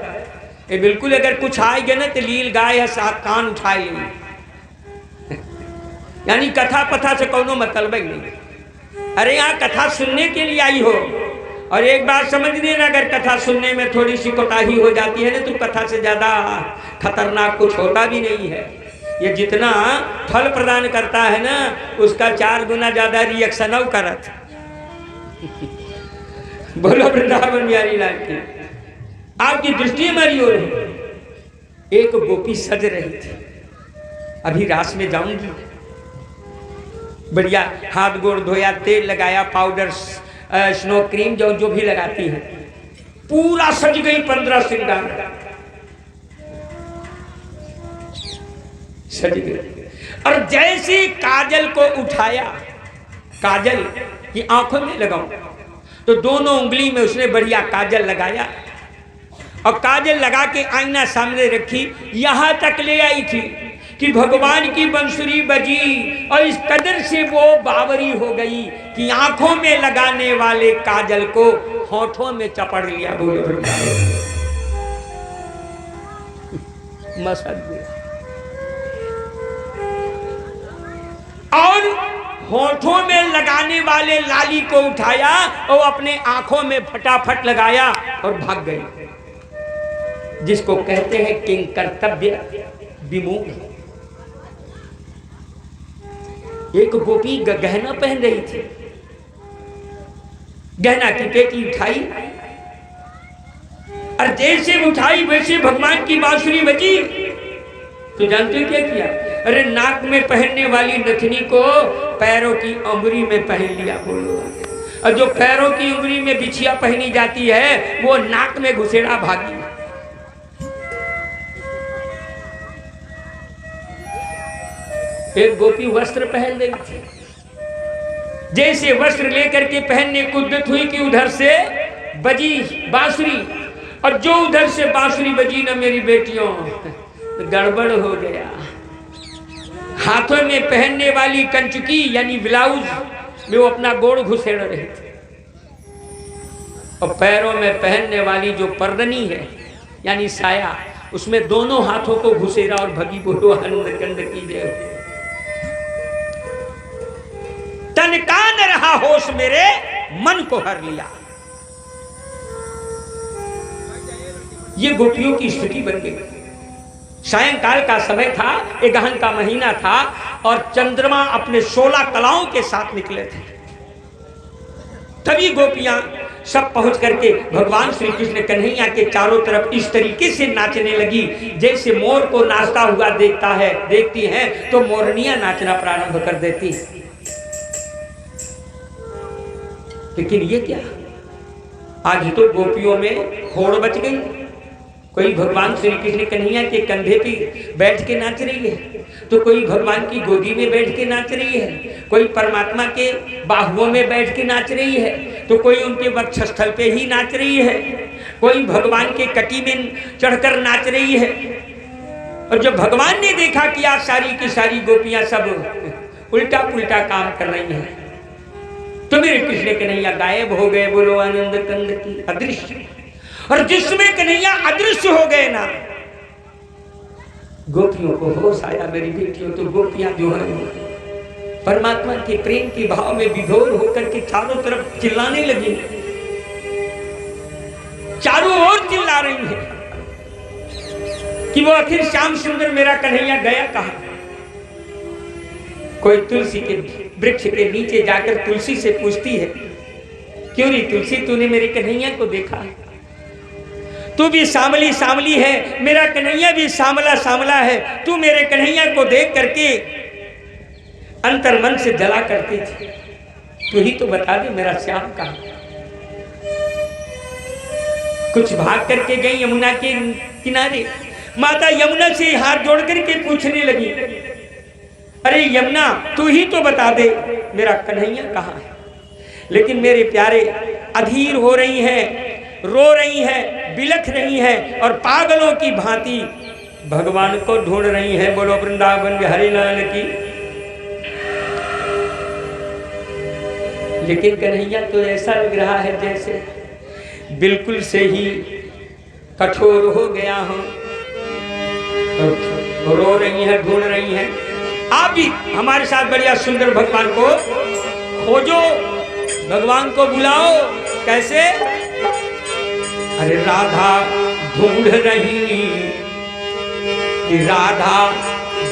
ये बिल्कुल अगर कुछ आएगा ना तो लील गाय है साथ कान उठाए ले। यानी कथा पथा से कोनो मतलब ही नहीं। अरे यहाँ कथा सुनने के लिए आई हो, और एक बात समझ लेना, अगर कथा सुनने में थोड़ी सी कोताही हो जाती है ना तो कथा से ज्यादा खतरनाक कुछ होता भी नहीं है। ये जितना फल प्रदान करता है ना, उसका 4 गुना ज्यादा रिएक्शन करत। बोलो वृंदावन बिहारी लाल की। आपकी दृष्टि हमारी ओर है। एक गोपी सज रही थी, अभी रास में जाऊंगी। बढ़िया हाथ गोड़ धोया, तेल लगाया, पाउडर, स्नो क्रीम जो भी लगाती है, पूरा सज गई 15 श्रृंगार सज गई। और जैसे काजल को उठाया, काजल की आंखों में लगाऊं, तो दोनों उंगली में उसने बढ़िया काजल लगाया और काजल लगा के आईना सामने रखी। यहां तक ले आई थी कि भगवान की बंसुरी बजी और इस कदर से वो बावरी हो गई कि आंखों में लगाने वाले काजल को होठों में चपड़ लिया। बोलो मसद और होठों में लगाने वाले लाली को उठाया और अपने आंखों में फटाफट लगाया और भाग गई। जिसको कहते हैं किंग कर्तव्य विमूढ़। एक गोपी गहना पहन रही थी, गहना की पेटी उठाई और जैसे उठाई वैसे भगवान की बांसुरी बजी। तो जानते क्या किया? अरे नाक में पहनने वाली नथनी को पैरों की अंगुरी में पहन लिया। बोलो, और जो पैरों की अंगुरी में बिछिया पहनी जाती है वो नाक में घुसेड़ा भागी। एक गोपी वस्त्र पहन रही थी, जैसे वस्त्र लेकर के पहनने की उद्यत हुई कि उधर से बजी बांसुरी, और जो उधर से बांसुरी बजी ना मेरी बेटियों, गड़बड़ हो गया। हाथों में पहनने वाली कंचुकी यानी ब्लाउज में वो अपना गोड़ घुसेड़ रहे थे, और पैरों में पहनने वाली जो परदनी है यानी साया, उसमें दोनों हाथों को घुसेड़ा और भगी। बोलो आनंद कंद की जय। तन का न रहा होश मेरे, मन को हर लिया। ये गोपियों की स्थिति बन गई। सायंकाल का समय था, अगहन का महीना था और चंद्रमा अपने 16 कलाओं के साथ निकले थे। तभी गोपियां सब पहुंच करके भगवान श्री कृष्ण कन्हैया के चारों तरफ इस तरीके से नाचने लगी जैसे मोर को नाचता हुआ देखती हैं तो मोरनियां नाचना प्रारंभ कर देती। लेकिन ये क्या, आज तो गोपियों में होड़ बच गई। कोई भगवान श्री कृष्ण कन्हैया के कंधे पे बैठ के नाच रही है, तो कोई भगवान की गोदी में बैठ के नाच रही है, कोई परमात्मा के बाहुओं में बैठ के नाच रही है, तो कोई उनके वक्षस्थल पे ही नाच रही है, कोई भगवान के कटी में चढ़कर नाच रही है। और जब भगवान ने देखा कि आज सारी की सारी गोपियां सब उल्टा पुल्टा काम कर रही हैं, तो मेरे कृष्ण कन्हैया गायब हो गए। बोलो आनंद कंद की, अदृश्य। और जिस समय कन्हैया अदृश्य हो गए ना, गोपियों को होश आया। मेरी बेटियों, तो गोपियां जो है परमात्मा के प्रेम के भाव में विभोर होकर के चारों तरफ चिल्लाने लगी, चारों ओर चिल्ला रही है कि वो आखिर श्याम सुंदर मेरा कन्हैया गया कहां। कोई तुलसी के वृक्ष के नीचे जाकर तुलसी से पूछती है, क्यों रे तुलसी, तूने मेरे कन्हैया को देखा? तू भी सांवली सांवली है, मेरा कन्हैया भी सांवला सांवला है, तू मेरे कन्हैया को देख करके अंतर मन से जला करती थी, तू ही तो बता दे मेरा श्याम कहां। कुछ भाग करके गई यमुना के किनारे, माता यमुना से हाथ जोड़ करके पूछने लगी, अरे यमुना तू ही तो बता दे मेरा कन्हैया कहां है। लेकिन मेरे प्यारे अधीर हो रही हैं, रो रही हैं, बिलख रही हैं और पागलों की भांति भगवान को ढूंढ रही हैं। बोलो वृंदावन बिहारी लाल की। लेकिन कन्हैया तो ऐसा लग रहा है जैसे बिल्कुल से ही कठोर हो गया हो, रो रही हैं, ढूंढ रही हैं। आप भी हमारे साथ बढ़िया सुंदर भगवान को खोजो, भगवान को बुलाओ। कैसे? अरे राधा ढूंढ रही, राधा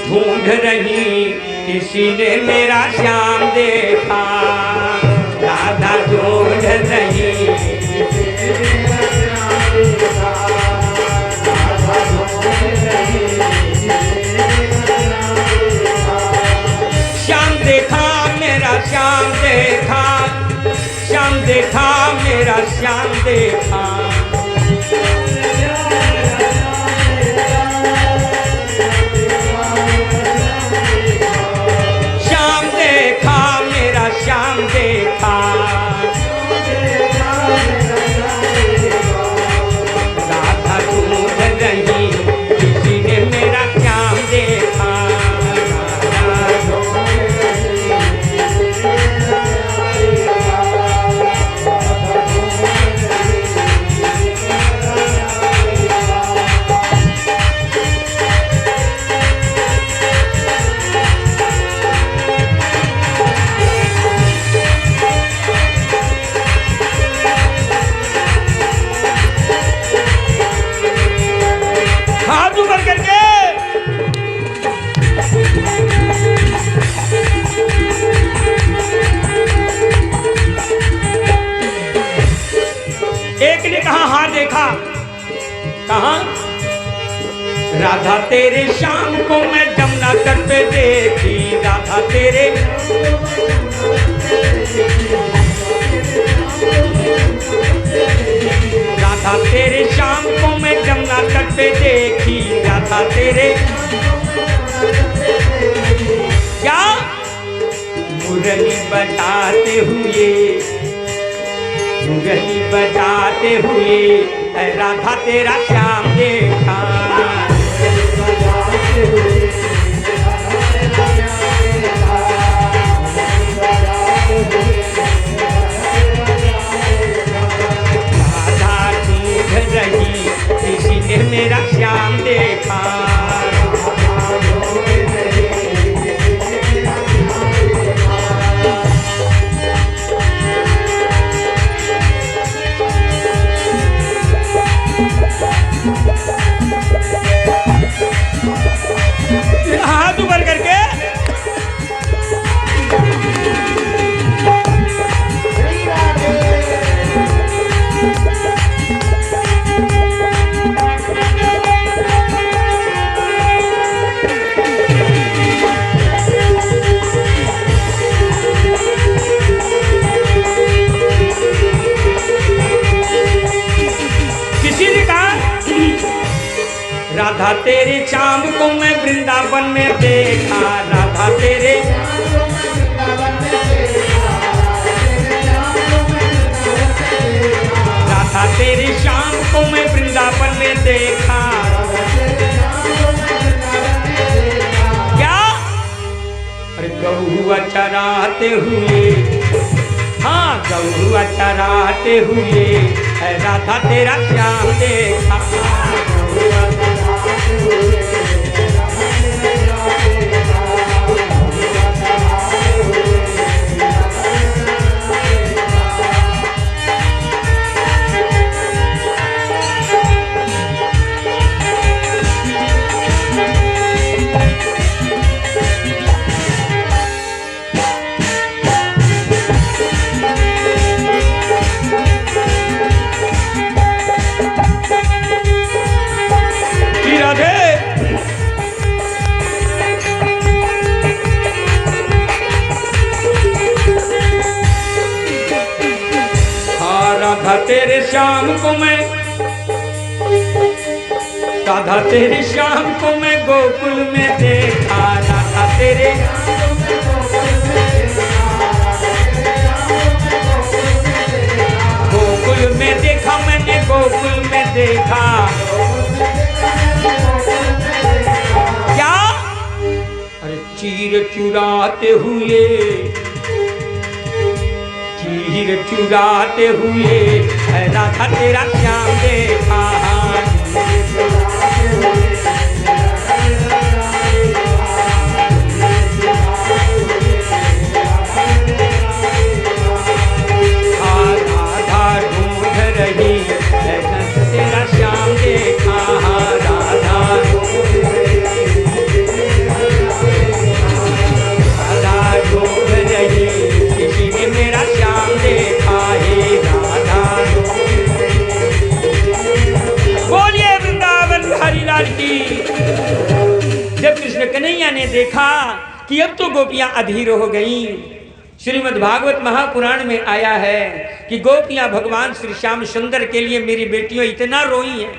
ढूंढ रही, किसी ने मेरा श्याम देखा। राधा ढूंढ रही, श्याम देखा मेरा श्याम देखा, श्याम देखा मेरा श्याम देखा। श्याम देखा मेरा श्याम देखा। राधा ढूंढ रही, किसी ने मेरा श्याम देखा। एक ने कहा हाँ देखा। कहा? राधा तेरे शाम को मैं जमुना तट पे देखी, राधा तेरे राधा तेरे शाम को मैं जमुना तट पे देखी, राधा तेरे क्या मुरली बजाते हुए, मुरली बजाते हुए राधा तेरा श्याम देखा। राधा ढूंढ रही, किसी ने मेरा श्याम देखा। राधा तेरे श्याम को मैं वृंदावन में देखा, राधा तेरे राधा तेरे श्याम को मैं वृंदावन में देखा। क्या? अरे गौआ चराते हुए, हाँ गौआ चराते हुए राधा तेरा श्याम देखा। राधा तेरे श्याम को मैं, राधा तेरे श्याम को मैं गोकुल में देखा, राधा तेरे गोकुल में देखा मैंने, गोकुल में देखा। क्या? अरे चीर चुराते हुए, चीर चुराते हुए राधा तेरा श्याम देखा। राधा ढूंढ रही तेरा श्याम देखा, राधा राधा ढूंढ रही किसी ने मेरा श्याम देखा है, राधा। बोलिए वृंदावन बिहारी लाल की। जब कृष्ण कन्हैया ने देखा कि अब तो गोपियां अधीर हो गईं, श्रीमद् भागवत महापुराण में आया है कि गोपियां भगवान श्री श्याम सुंदर के लिए मेरी बेटियों इतना रोई हैं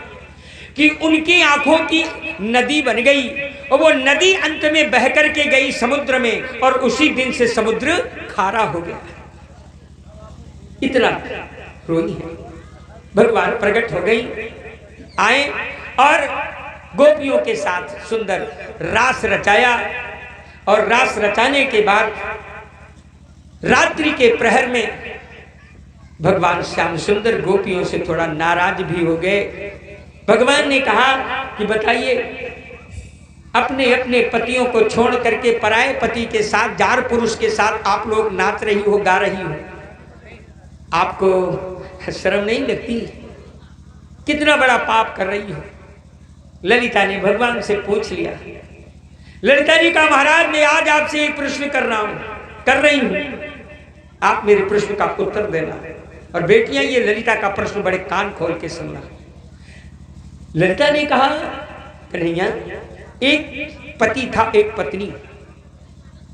कि उनकी आंखों की नदी बन गई और वो नदी अंत में बह करके गई समुद्र में और उसी दिन से समुद्र खारा हो गया। इतना रोई है। भगवान प्रकट हो गई, आए और गोपियों के साथ सुंदर रास रचाया और रास रचाने के बाद रात्रि के प्रहर में भगवान श्याम सुंदर गोपियों से थोड़ा नाराज भी हो गए। भगवान ने कहा कि बताइए, अपने अपने पतियों को छोड़ करके पराये पति के साथ, जार पुरुष के साथ आप लोग नाच रही हो, गा रही हो, आपको शर्म नहीं लगती? कितना बड़ा पाप कर रही हो। ललिता ने भगवान से पूछ लिया। ललिता जी का महाराज मैं आज आपसे एक प्रश्न कर रही हूं, आप मेरे प्रश्न का उत्तर देना। और बेटियां ये ललिता का प्रश्न बड़े कान खोल के सुनना। ललिता ने कहा, कन्हैया एक पति था, एक पत्नी,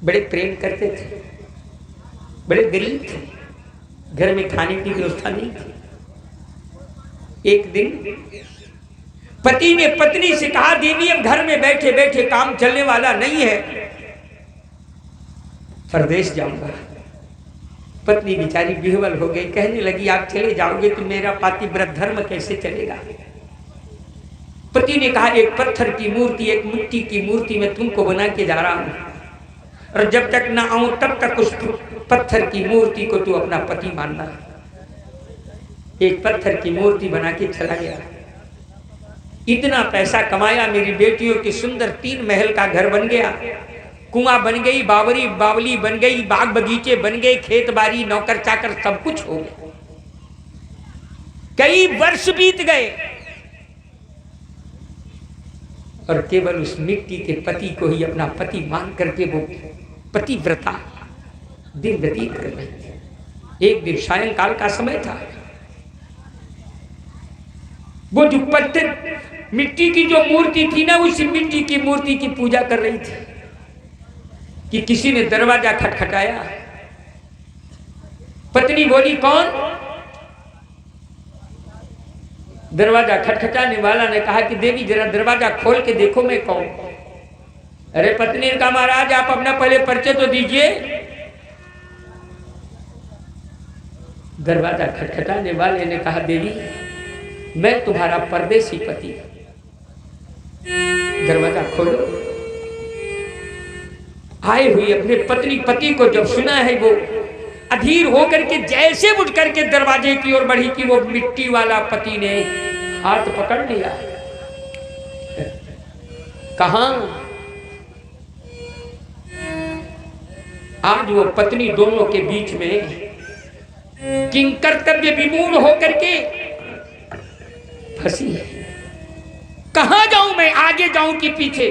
बड़े प्रेम करते थे, बड़े गरीब थे, घर में खाने की व्यवस्था नहीं थी। एक दिन पति ने पत्नी से कहा, देवी अब घर में बैठे बैठे काम चलने वाला नहीं है, परदेश जाऊंगा। पत्नी बेचारी विह्वल हो गई, कहने लगी आप चले जाओगे तो मेरा पातिव्रत धर्म कैसे चलेगा। पति ने कहा, एक पत्थर की मूर्ति, एक मिट्टी की मूर्ति मैं तुमको बना के जा रहा हूं और जब तक ना आऊं तब तक उस पत्थर की मूर्ति को तू अपना पति मानना। एक पत्थर की मूर्ति बना के चला गया। इतना पैसा कमाया, मेरी बेटियों की सुंदर 3 महल का घर बन गया, कुआं बन गई, बावरी बावली बन गई, बाग बगीचे बन गए, खेत बाड़ी, नौकर चाकर सब कुछ हो गया। कई वर्ष बीत गए और केवल उस मिट्टी के पति को ही अपना पति मान करके वो पतिव्रता दिन व्यतीत कर रही थी। एक दिन सायंकाल का समय था, वो जो पत्थर मिट्टी की जो मूर्ति थी ना, उसी मिट्टी की मूर्ति की पूजा कर रही थी कि किसी ने दरवाजा खटखटाया। पत्नी बोली, कौन? दरवाजा खटखटाने वाला ने कहा कि देवी जरा दरवाजा खोल के देखो मैं कौन। अरे पत्नी ने कहा महाराज आप अपना पहले परिचय तो दीजिए। दरवाजा खटखटाने वाले ने कहा देवी मैं तुम्हारा परदेसी पति। दरवाजा खोलो। आए हुई अपने पति को जब सुना है वो अधीर होकर के जैसे उठ करके दरवाजे की ओर बढ़ी कि वो मिट्टी वाला पति ने हाथ पकड़ लिया। कहां आज वो पत्नी दोनों के बीच में किंकर्तव्य विमूढ़ होकर के फंसी है। कहां जाऊं मैं, आगे जाऊं कि पीछे?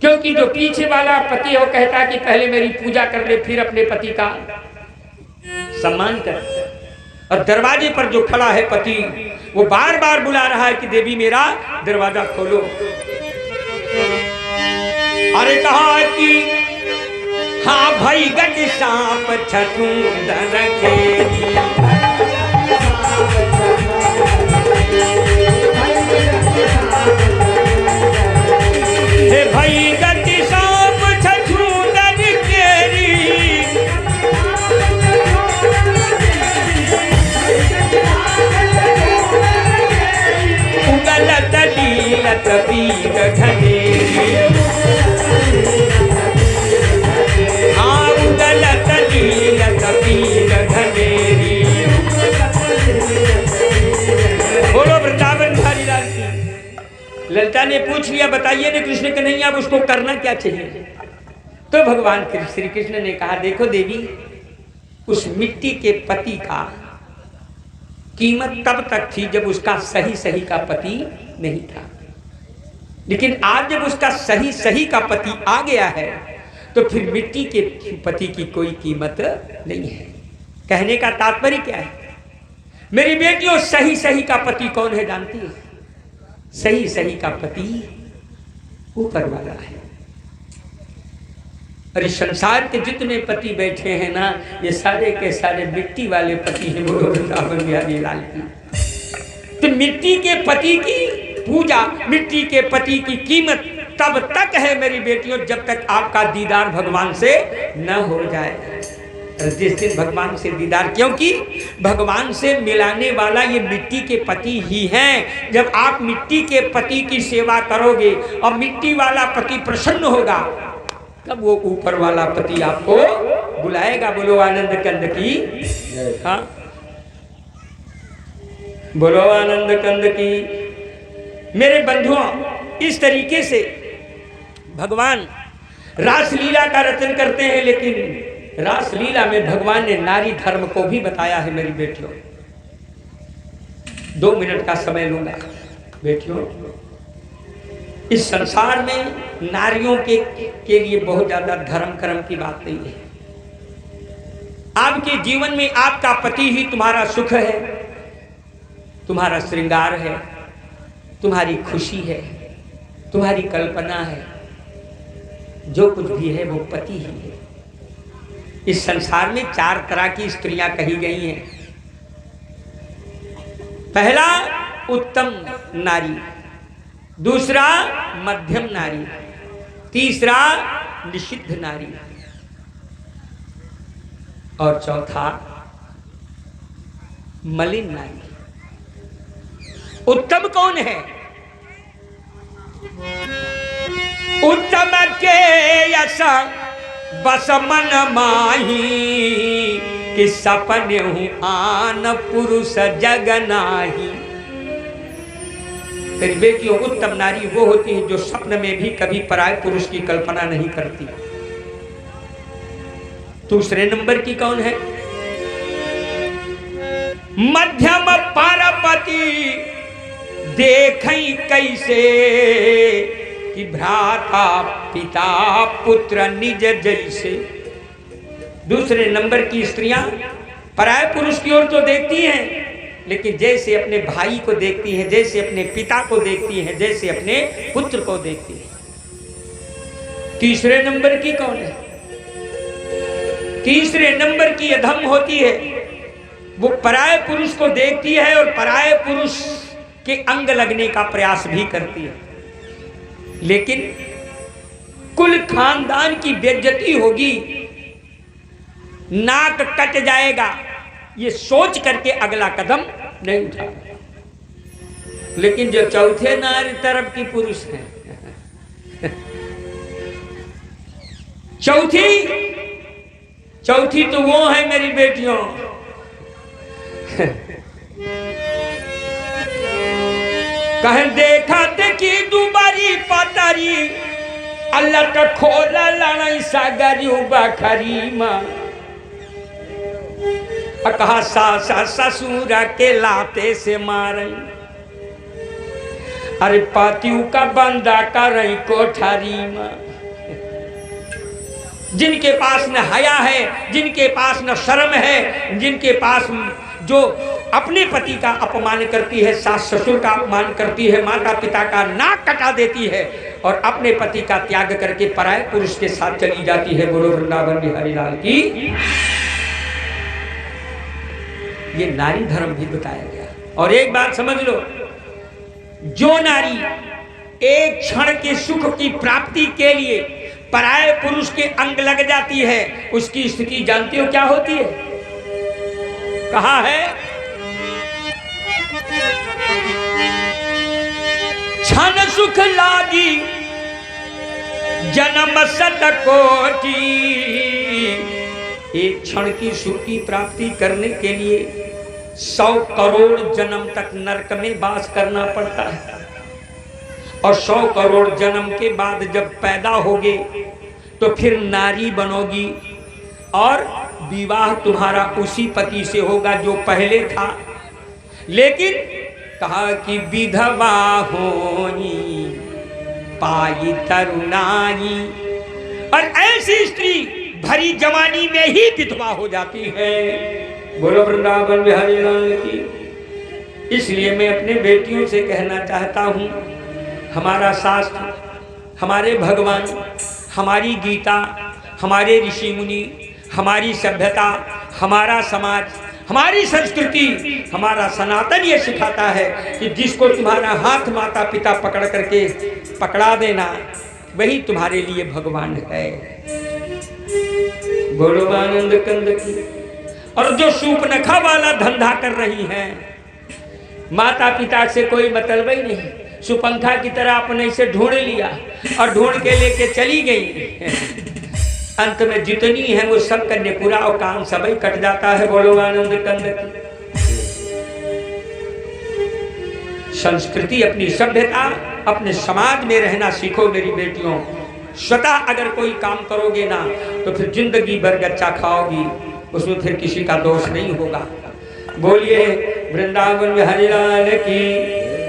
क्योंकि जो पीछे वाला पति है वो कहता कि पहले मेरी पूजा कर ले फिर अपने पति का सम्मान कर। और दरवाजे पर जो खड़ा है पति वो बार बार बुला रहा है कि देवी मेरा दरवाजा खोलो। अरे कहा कि हाँ भाई गज सांप छठूंदर खेली। हे भाई गज सांप छठूंदर केरी। उगल दलीलत पीर घनेरी। बोलो वृंदावन बिहारी लाल की। ललिता ने पूछ लिया बताइए ने कृष्ण कन्हैया अब उसको करना क्या चाहिए? तो भगवान श्री कृष्ण ने कहा देखो देवी उस मिट्टी के पति का कीमत तब तक थी जब उसका सही सही का पति नहीं था, लेकिन आज जब उसका सही सही का पति आ गया है तो फिर मिट्टी के पति की कोई कीमत नहीं है। कहने का तात्पर्य क्या है? मेरी बेटियों सही सही का पति कौन है जानती है? सही सही का पति ऊपर वाला है। अरे संसार के जितने पति बैठे हैं ना ये सारे के सारे मिट्टी वाले पति हैं। बोलो वृंदावन बिहारी लाल की। तो मिट्टी के पति की पूजा, मिट्टी के पति की कीमत तब तक है मेरी बेटियों जब तक आपका दीदार भगवान से न हो जाए। जिस दिन भगवान से दीदार, क्योंकि भगवान से मिलाने वाला ये मिट्टी के पति ही हैं। जब आप मिट्टी के पति की सेवा करोगे और मिट्टी वाला पति प्रसन्न होगा तब वो ऊपर वाला पति आपको बुलाएगा। बोलो आनंद कंद की। हाँ बोलो आनंद कंद की। मेरे बंधुओं इस तरीके से भगवान रासलीला का रचन करते हैं, लेकिन रासलीला में भगवान ने नारी धर्म को भी बताया है। मेरी बेटियों 2 मिनट का समय लूंगा। बेटियों इस संसार में नारियों के लिए बहुत ज्यादा धर्म कर्म की बात नहीं है। आपके जीवन में आपका पति ही तुम्हारा सुख है, तुम्हारा श्रृंगार है, तुम्हारी खुशी है, तुम्हारी कल्पना है। जो कुछ भी है वो पति ही है। इस संसार में 4 तरह की स्त्रियां कही गई हैं। पहला उत्तम नारी, दूसरा मध्यम नारी, तीसरा निषिद्ध नारी और चौथा मलिन नारी। उत्तम कौन है? उत्तम के यश बस मन माही कि सपने हूं आन पुरुष जग नाही। तेरी बेटियों उत्तम नारी वो होती है जो स्वप्न में भी कभी पराय पुरुष की कल्पना नहीं करती। दूसरे नंबर की कौन है? मध्यम पार्वती देखई कैसे कि भ्राता पिता पुत्र निज जैसे। दूसरे नंबर की स्त्रियां पराय पुरुष की ओर तो देखती हैं, लेकिन जैसे अपने भाई को देखती हैं, जैसे अपने पिता को देखती हैं, जैसे अपने पुत्र को देखती हैं। तीसरे नंबर की कौन है? तीसरे नंबर की अधम होती है वो पराये पुरुष को देखती है और पराये पुरुष के अंग लगने का प्रयास भी करती है, लेकिन कुल खानदान की बेइज्जती होगी, नाक कट जाएगा, ये सोच करके अगला कदम नहीं उठा। लेकिन जो चौथे नारी तरफ की पुरुष है, चौथी तो वो है मेरी बेटियों, कह देखा देखी दुबारी पतारी अल्लाह का खोला लड़ाई सागरी बखरी मां, कहा सासा ससुरा के लाते से मारे, अरे पातियों का बंदा कर रही कोठारी मां। जिनके पास न हया है, जिनके पास न शर्म है, जिनके पास जो अपने पति का अपमान करती है, सास ससुर का अपमान करती है, माता पिता का नाक कटा देती है और अपने पति का त्याग करके पराये पुरुष के साथ चली जाती है। बोलो वृंदावन बिहारी लाल की। ये नारी धर्म भी बताया गया। और एक बात समझ लो, जो नारी एक क्षण के सुख की प्राप्ति के लिए पराये पुरुष के अंग लग जाती है, उसकी स्थिति जानती हो क्या होती है? कहा है, क्षण सुख लागी जन्म शतकोटि। एक क्षण की सुख की प्राप्ति करने के लिए 100 करोड़ जन्म तक नरक में वास करना पड़ता है, और 100 करोड़ जन्म के बाद जब पैदा होगे तो फिर नारी बनोगी और विवाह तुम्हारा उसी पति से होगा जो पहले था। लेकिन कहा कि विधवा होई पाई तरुणाई, और ऐसी स्त्री भरी जवानी में ही विधवा हो जाती है। बोलो वृंदावन बिहारी लाल की। इसलिए मैं अपने बेटियों से कहना चाहता हूं, हमारा शास्त्र, हमारे भगवान, हमारी गीता, हमारे ऋषि मुनि, हमारी सभ्यता, हमारा समाज, हमारी संस्कृति, हमारा सनातन ये सिखाता है कि जिसको तुम्हारा हाथ माता पिता पकड़ करके पकड़ा देना, वही तुम्हारे लिए भगवान है। बोलो आनंद कंद की। और जो सूपनखा वाला धंधा कर रही हैं, माता पिता से कोई मतलब ही नहीं, सुपंखा की तरह अपने से ढूंढ लिया और ढूंढ के लेके चली गई। अंत में जितनी है वो सब करने पूरा और काम सभी कट जाता है। बोलो आनंद कंद की। संस्कृति, अपनी सभ्यता, अपने समाज में रहना सीखो मेरी बेटियों। स्वतः अगर कोई काम करोगे ना तो फिर जिंदगी भर गच्चा खाओगी, उसमें फिर किसी का दोष नहीं होगा। बोलिए वृंदावन बिहारी लाल की,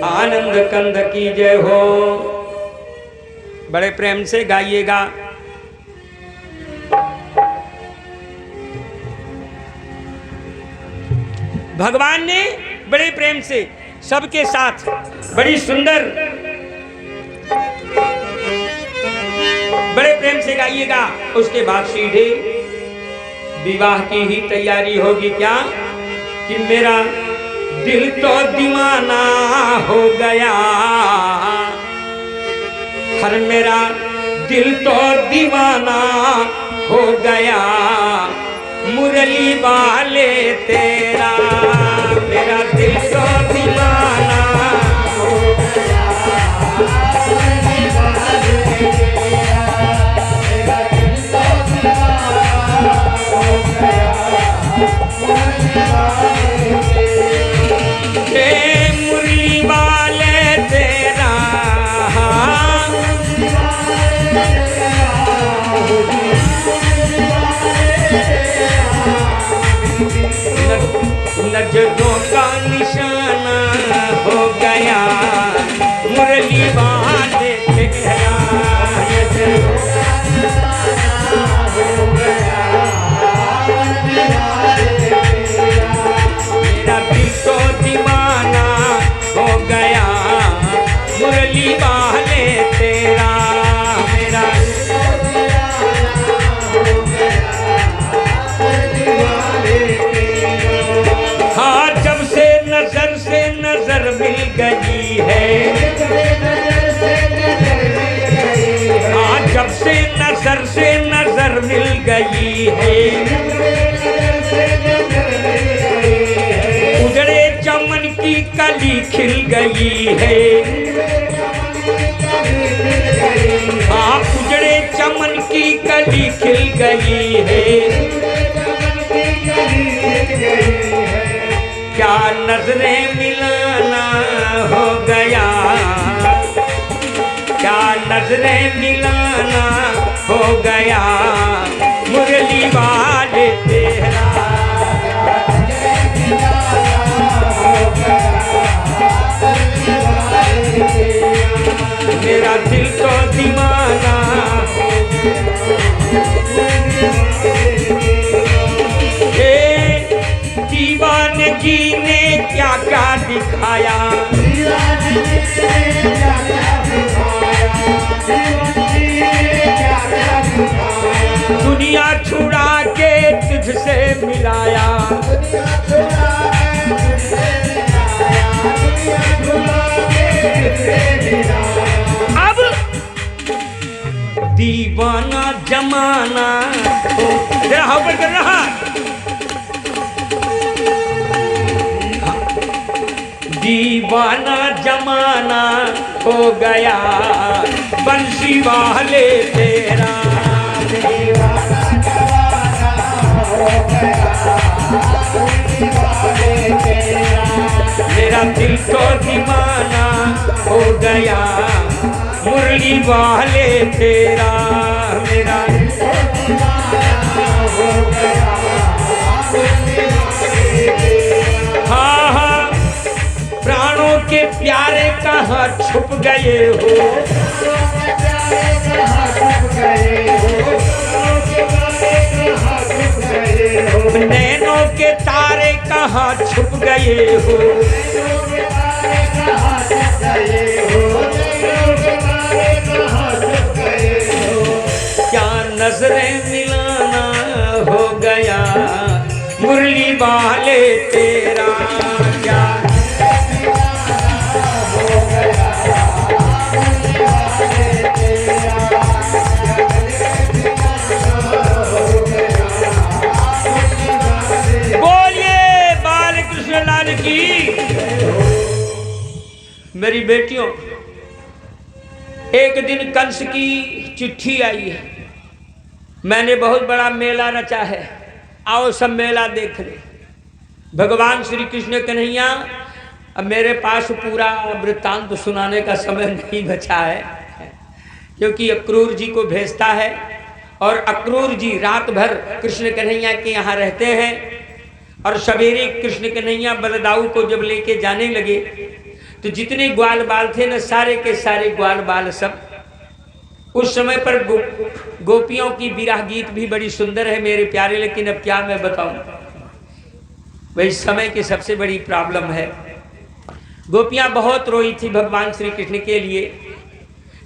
आनंद कंद की जय हो। बड़े प्रेम से गाइएगा। भगवान ने बड़े प्रेम से सबके साथ बड़ी सुंदर, बड़े प्रेम से गाइएगा। उसके बाद सीधे विवाह की ही तैयारी होगी। क्या कि मेरा दिल तो दीवाना हो गया, हर मेरा दिल तो दीवाना हो गया, मुरली वाले तेरा, मेरा दिल तो दीवाना हो गया, मुरली वाले तेरा, मेरा दिल तो दीवाना हो गया, मुरली वाले तेरा, मुरली वाले तेरा, नजरों का निशाना हो गया, मुरली वाले तेरा, नजरों का निशाना हो गया, मुरली वाले तेरा, मेरा दिल तो दीवाना हो गया, मुरली वाले तेरा, मेरा दिल तो दीवाना हो गया, मुरली वाले तेरा। गई है। हाँ, जब से नजर मिल गई है, उजड़े चमन की कली खिल गई है। हाँ, उजड़े चमन की कली खिल गई है। क्या नजरें मिलाना हो गया, क्या नजरें मिलाना हो गया, मुरली वाले तेरा। मेरा दिल तो दीवाना, दीवानगी ने क्या क्या दिखाया, दुनिया छुड़ा के तुझसे मिलाया। अब दीवाना जमाना हो कर रहा, दीवाना जमाना हो गया, बंसी वाले तेरा। दीवाना जमाना हो गया, बंसी वाले तेरा। मेरा दिल तो दीवाना हो गया, मुरली वाले तेरा। मेरा दिल तो दीवाना हो गया, हाँ हाँ, प्राणों के प्यारे कहाँ छुप गए हो, नैनों के तारे कहाँ छुप गए हो। क्या नजरें मिलाना हो गया, मुरली वाले तेरा। क्या मेरी बेटियों, एक दिन कंस की चिट्ठी आई है, मैंने बहुत बड़ा मेला रचा है, आओ सब मेला देख ले। भगवान श्री कृष्ण कन्हैया, अब मेरे पास पूरा वृत्तांत सुनाने का समय नहीं बचा है, क्योंकि अक्रूर जी को भेजता है और अक्रूर जी रात भर कृष्ण कन्हैया के यहाँ रहते हैं। और सवेरे कृष्ण कन्हैया बलदाऊ को जब लेके जाने लगे तो जितने ग्वाल बाल थे न, सारे के सारे ग्वाल बाल सब। उस समय पर गोपियों की विरह गीत भी बड़ी सुंदर है मेरे प्यारे, लेकिन अब क्या मैं बताऊं, वही समय की सबसे बड़ी प्रॉब्लम है। गोपियां बहुत रोई थी भगवान श्री कृष्ण के लिए,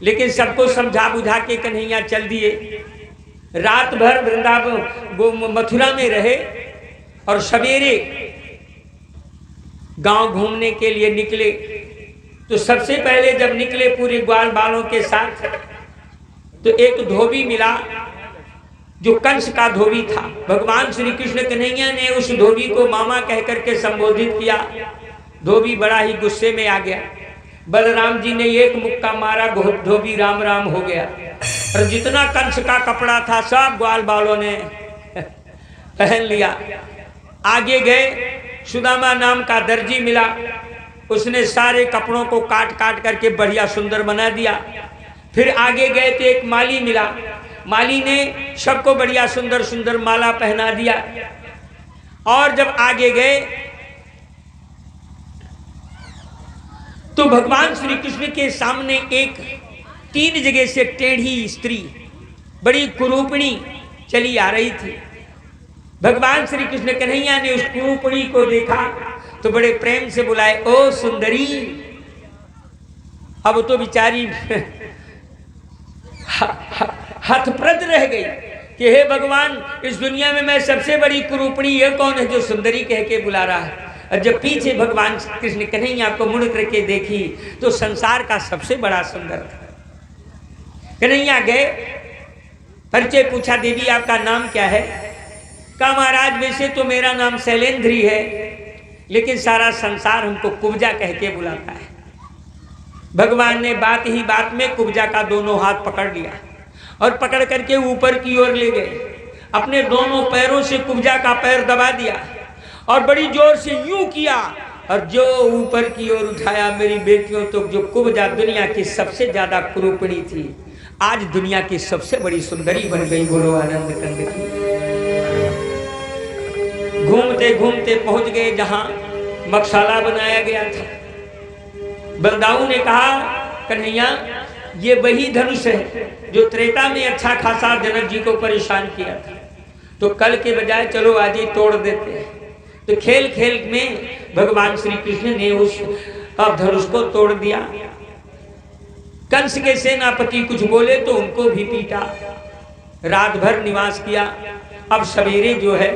लेकिन सबको समझा बुझा के कन्हैया चल दिए। रात भर वृंदावन मथुरा में रहे और सवेरे गांव घूमने के लिए निकले। तो सबसे पहले जब निकले पूरे ग्वाल बालों के साथ, तो एक धोबी मिला जो कंस का धोबी था। भगवान श्री कृष्ण कन्हैया ने उस धोबी को मामा कहकर के संबोधित किया। धोबी बड़ा ही गुस्से में आ गया। बलराम जी ने एक मुक्का मारा, धोबी राम राम हो गया। और जितना कंस का कपड़ा था सब ग्वाल बालों ने पहन लिया। आगे गए, सुदामा नाम का दर्जी मिला, उसने सारे कपड़ों को काट काट करके बढ़िया सुंदर बना दिया। फिर आगे गए तो एक माली मिला, माली ने सबको बढ़िया सुंदर सुंदर माला पहना दिया। और जब आगे गए तो भगवान श्री कृष्ण के सामने एक 3 जगह से टेढ़ी स्त्री, बड़ी कुरूपणी चली आ रही थी। भगवान श्री कृष्ण कन्हैया ने उस कुरूपणी को देखा तो बड़े प्रेम से बुलाए, ओ सुंदरी। अब तो बेचारी हतप्रद रह गई कि हे भगवान, इस दुनिया में मैं सबसे बड़ी कुरूपणी ये कौन है जो सुंदरी कह के बुला रहा है। और जब पीछे भगवान कृष्ण कन्हैया को मुड़ करके देखी तो संसार का सबसे बड़ा सुंदर था। कन्हैया गए, परिचय पूछा, देवी आपका नाम क्या है? कहा महाराज वैसे तो मेरा नाम शैलेंद्री है, लेकिन सारा संसार हमको कुब्जा कह के बुलाता है। भगवान ने बात ही बात में कुब्जा का दोनों हाथ पकड़ लिया और पकड़ करके ऊपर की ओर ले गए। अपने दोनों पैरों से कुब्जा का पैर दबा दिया और बड़ी जोर से यूं किया और जो ऊपर की ओर उठाया। मेरी बेटियों, तो जो कुब्जा दुनिया की सबसे ज्यादा कुरूपणी थी, आज दुनिया की सबसे बड़ी सुंदरी बन गई। बोलो आनंद कंद की। घूमते घूमते पहुंच गए जहां मकशाला बनाया गया था। बलदाऊ ने कहा, कन्हैया ये वही धनुष है जो त्रेता में अच्छा खासा जनक जी को परेशान किया था, तो कल के बजाय चलो आज ही तोड़ देते हैं। तो खेल खेल में भगवान श्री कृष्ण ने उस धनुष को तोड़ दिया। कंस के सेनापति कुछ बोले तो उनको भी पीटा। रात भर निवास किया। अब सवेरे जो है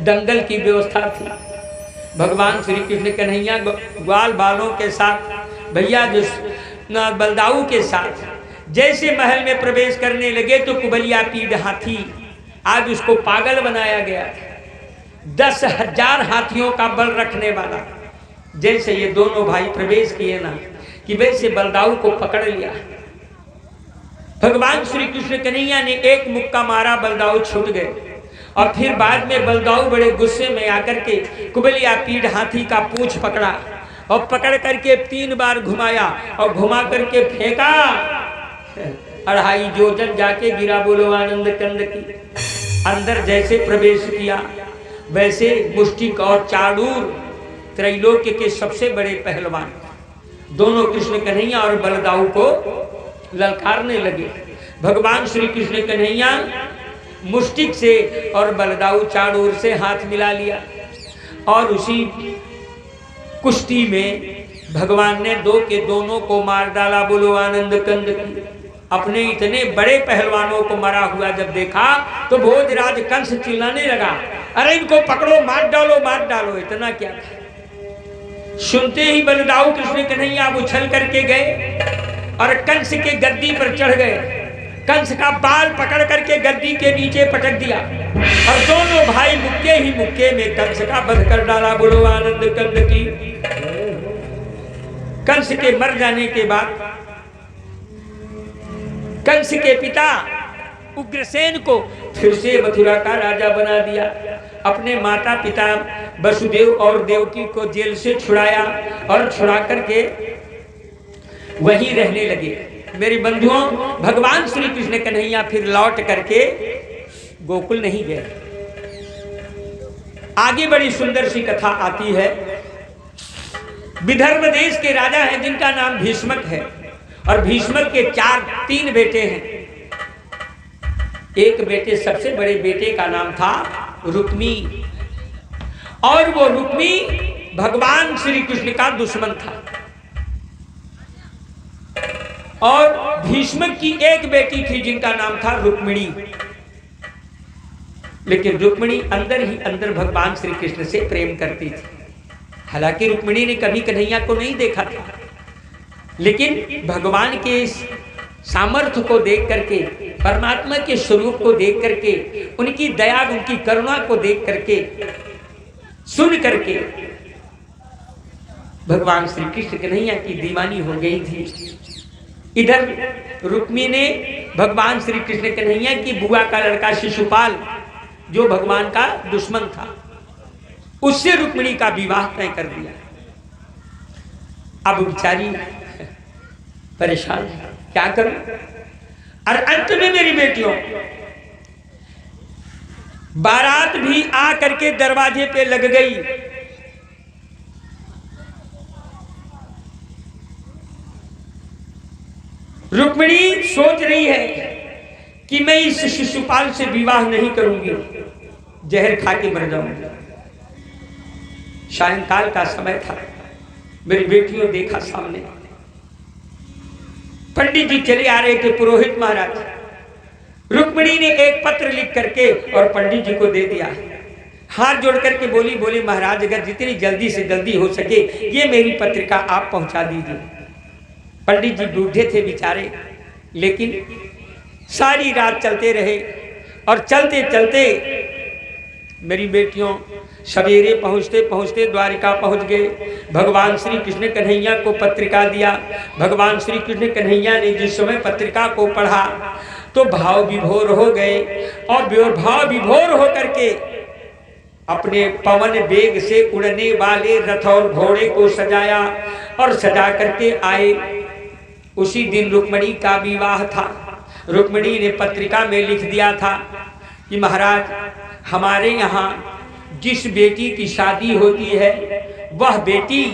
दंगल की व्यवस्था थी। भगवान श्री कृष्ण कन्हैया ग्वाल बालों के साथ, भैया जो बलदाऊ के साथ जैसे महल में प्रवेश करने लगे तो कुबलिया पीढ़ हाथी, आज उसको पागल बनाया गया, 10,000 हाथियों का बल रखने वाला। जैसे ये दोनों भाई प्रवेश किए ना कि वैसे बलदाऊ को पकड़ लिया। भगवान श्री कृष्ण कन्हैया ने एक मुक्का मारा, बलदाऊ छूट गए। और फिर बाद में बलदाऊ बड़े गुस्से में आकर के कुबलिया पीढ़ हाथी का पूंछ पकड़ा और पकड़ करके 3 बार घुमाया और घुमा करके फेंका। 2.5 जोजन जाके गिरा। बोलो आनंद कंद की। अंदर जैसे प्रवेश किया वैसे मुष्टिक और चाड़ूर, त्रैलोक्य के सबसे बड़े पहलवान, दोनों कृष्ण कन्हैया और बलदाऊ को ललकारने लगे। भगवान श्री कृष्ण कन्हैया मुष्टिक से और बलदाऊ चाड़ूर से हाथ मिला लिया और उसी कुश्ती में भगवान ने 2 के दोनों को मार डाला। बोलो आनंद कंद की। अपने इतने बड़े पहलवानों को मरा हुआ जब देखा तो भोजराज कंस चिल्लाने लगा, अरे इनको पकड़ो, मार डालो, मार डालो। इतना क्या था, सुनते ही बलदाऊ कृष्ण कन्हैया उछल करके गए और कंस के गद्दी पर चढ़ गए। कंस का बाल पकड़ करके गद्दी के नीचे पटक दिया और दोनों भाई मुक्के ही मुक्के में कंस का वध कर डाला। बोलो आनंद कंद की। कंस के मर जाने के बाद कंस के पिता उग्रसेन को फिर से मथुरा का राजा बना दिया। अपने माता पिता वसुदेव और देवकी को जेल से छुड़ाया और छुड़ा करके वहीं रहने लगे। मेरे बंधुओं, भगवान श्री कृष्ण कन्हैया फिर लौट करके गोकुल नहीं गए। आगे बड़ी सुंदर सी कथा आती है। विदर्भ देश के राजा हैं जिनका नाम भीष्मक है और भीष्मक के 3 बेटे हैं। एक बेटे, सबसे बड़े बेटे का नाम था रुक्मी और वो रुक्मी भगवान श्री कृष्ण का दुश्मन था। और भीष्मक की एक बेटी थी जिनका नाम था रुक्मिणी, लेकिन रुक्मिणी अंदर ही अंदर भगवान श्री कृष्ण से प्रेम करती थी। हालांकि रुक्मिणी ने कभी कन्हैया को नहीं देखा था, लेकिन भगवान के सामर्थ्य को देख करके, परमात्मा के स्वरूप को देख करके, उनकी दया, उनकी करुणा को देख करके, सुन करके भगवान श्री कृष्ण कन्हैया की दीवानी हो गई थी। इधर रुक्मी ने भगवान श्री कृष्ण कन्हैया की बुआ का लड़का शिशुपाल, जो भगवान का दुश्मन था, उससे रुक्मिणी का विवाह तय कर दिया। अब बेचारी परेशान है, क्या करूं। और अंत में मेरी बेटियों, बारात भी आ करके दरवाजे पे लग गई। रुक्मिणी सोच रही है कि मैं इस शिशुपाल से विवाह नहीं करूंगी, जहर खा के मर जाऊंगी। सायंकाल का समय था। मेरी बेटियों, देखा सामने पंडित जी चले आ रहे थे, पुरोहित महाराज। रुक्मिणी ने एक पत्र लिख करके और पंडित जी को दे दिया। हाथ जोड़ करके बोली महाराज अगर जितनी जल्दी से जल्दी हो सके ये मेरी पत्रिका आप पहुंचा दीजिए। पंडित जी बूढ़े थे बेचारे, लेकिन सारी रात चलते रहे और चलते चलते मेरी बेटियों सवेरे पहुँचते पहुँचते द्वारिका पहुँच गए। भगवान श्री कृष्ण कन्हैया को पत्रिका दिया। भगवान श्री कृष्ण कन्हैया ने जिस समय पत्रिका को पढ़ा तो भाव विभोर हो गए और भाव विभोर हो करके अपने पवन वेग से उड़ने वाले रथ और घोड़े को सजाया और सजा करके आए। उसी दिन रुक्मिणी का विवाह था। रुक्मिणी ने पत्रिका में लिख दिया था कि महाराज हमारे यहाँ जिस बेटी की शादी होती है वह बेटी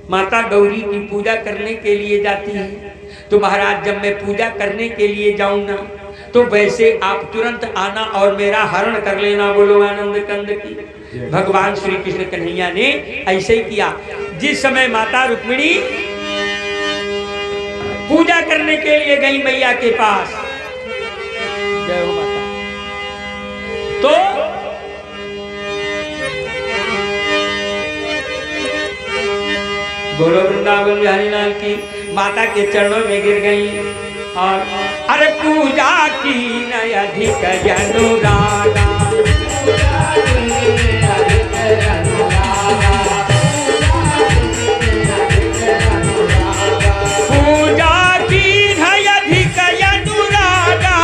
माता गौरी की पूजा करने के लिए जाती है। तो महाराज जब मैं पूजा करने के लिए जाऊं ना तो वैसे आप तुरंत आना और मेरा हरण कर लेना। बोलो आनंद कंद की। भगवान श्री कृष्ण कन्हैया ने ऐसे ही किया। जिस समय माता रुक्मिणी पूजा करने के लिए गई मैया के पास, जय हो माता, तो बोलो वृंदावन बिहारी लाल की। माता के चरणों में गिर गई और अरे पूजा की न अधिक अनुरागा, पूजा की न अधिक अनुरागा,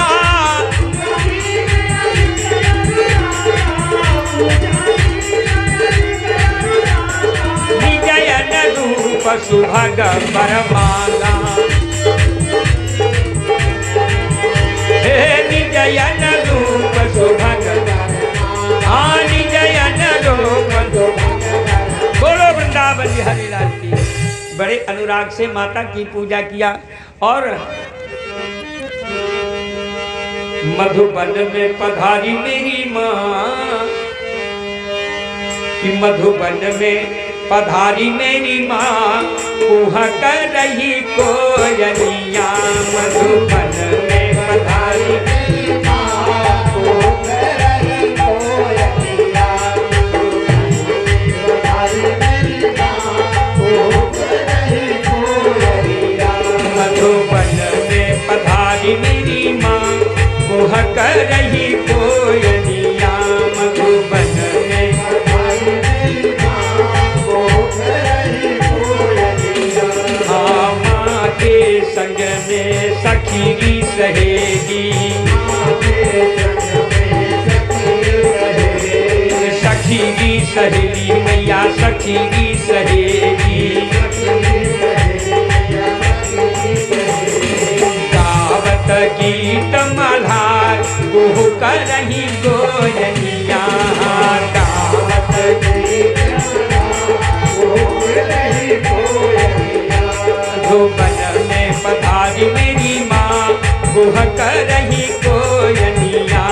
निजयन रूप सुभग परमाला, निजयन रूप सुभग, निजयन रूप। बोलो वृंदावन बिहारी लाल की। बड़े अनुराग से माता की पूजा किया और मधुबन में पधारी मेरी माँ, कि मधुबन में पधारी मेरी माँ, कुहा कर रही कोयलिया। मधुबन में पधारी मेरी माँ, कुहा कर रही कोयलिया। मधुबन में पधारी मेरी माँ, कुहा कर रही कोयलिया। मधुबन में पधारी मेरी माँ, माँ के संग में सखी सहेगी, सखी सहेली मैया, सखी सहेली। गावत गीत मल्हार कुहू करही कोयलिया। गावत गीत मधुबन में पधारी मेरी माँ, कुह करही कोयलिया।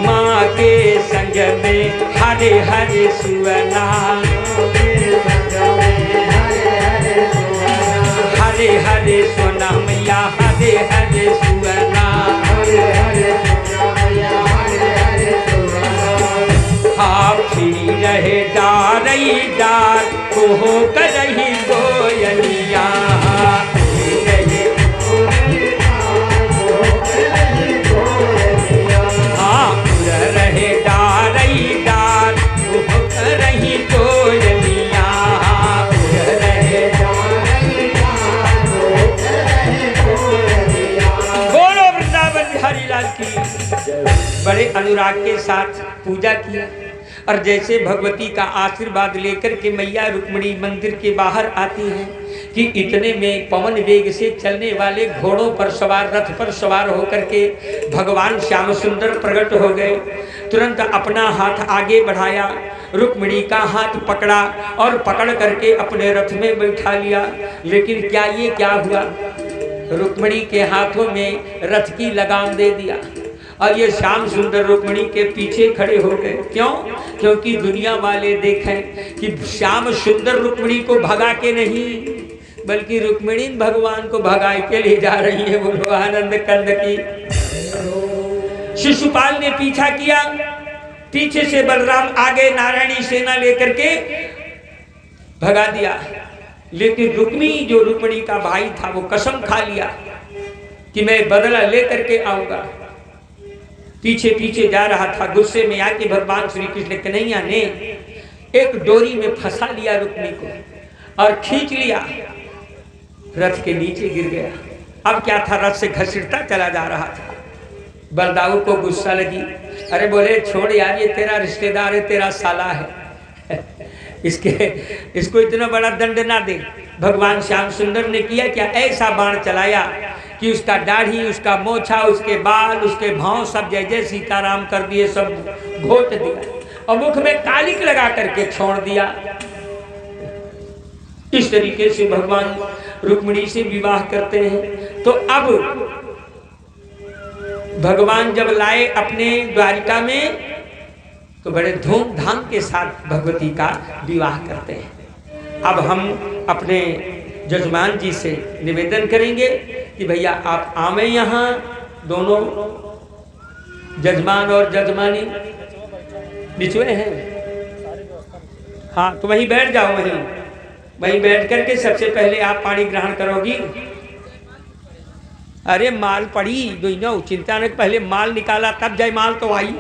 माँ के संग में हरे हरे सुअना, हरे हरे सोना मैया, हरे हरे सुअना। हाथी रहे डारई डार, कुहो करही कोयलिया। हाँ रहे डारई डार, कुहो करही कोयलिया। बोलो वृंदावन बिहारी लाल की। बड़े अनुराग के साथ पूजा किया और जैसे भगवती का आशीर्वाद लेकर के मैया रुक्मिणी मंदिर के बाहर आती हैं कि इतने में पवन वेग से चलने वाले घोड़ों पर सवार, रथ पर सवार होकर के भगवान श्याम सुंदर प्रकट हो गए। तुरंत अपना हाथ आगे बढ़ाया, रुक्मिणी का हाथ पकड़ा और पकड़ करके अपने रथ में बैठा लिया। लेकिन क्या ये क्या हुआ, रुक्मिणी के हाथों में रथ की लगाम दे दिया और ये श्याम सुंदर रुक्मिणी के पीछे खड़े हो गए। क्यों? क्योंकि दुनिया वाले देखें कि श्याम सुंदर रुक्मिणी को भगा के नहीं, बल्कि रुक्मिणी भगवान को भगाए के ले जा रही है। बोलो आनंद कंद की। शिशुपाल ने पीछा किया, पीछे से बलराम आगे नारायणी सेना लेकर के भगा दिया। लेकिन रुक्मिणी, जो रुक्मिणी का भाई था, वो कसम खा लिया कि मैं बदला लेकर के आऊंगा। पीछे पीछे जा रहा था, गुस्से में आके भगवान श्री कृष्ण कन्हैया ने एक डोरी में फंसा लिया रुक्मिणी को और खींच लिया, रथ के नीचे गिर गया। अब क्या था, रथ से घसीटता चला जा रहा था। बलदाऊ को गुस्सा लगी, अरे बोले छोड़ यार, ये तेरा रिश्तेदार है, तेरा साला है, इसको इतना बड़ा दंड ना दे। भगवान श्याम सुंदर ने किया क्या, ऐसा बाण चलाया कि उसका दाढ़ी, उसका मोछा, उसके बाल, उसके भाव सब जय जय सीताराम कर दिए, सब घोट दिया और मुख में कालिक लगा करके छोड़ दिया। इस तरीके से भगवान रुक्मिणी से विवाह करते हैं। तो अब भगवान जब लाए अपने द्वारिका में, तो बड़े धूमधाम के साथ भगवती का विवाह करते हैं। अब हम अपने जजमान जी से निवेदन करेंगे कि भैया आप आवे यहाँ, दोनों जजमान और जजमानी बिछुए हैं। हाँ, तो वहीं बैठ जाओ, वहीं बैठ करके सबसे पहले आप पानी ग्रहण करोगी। अरे माल पड़ी, चिंता नहीं, पहले माल निकाला तब जय माल तो आई।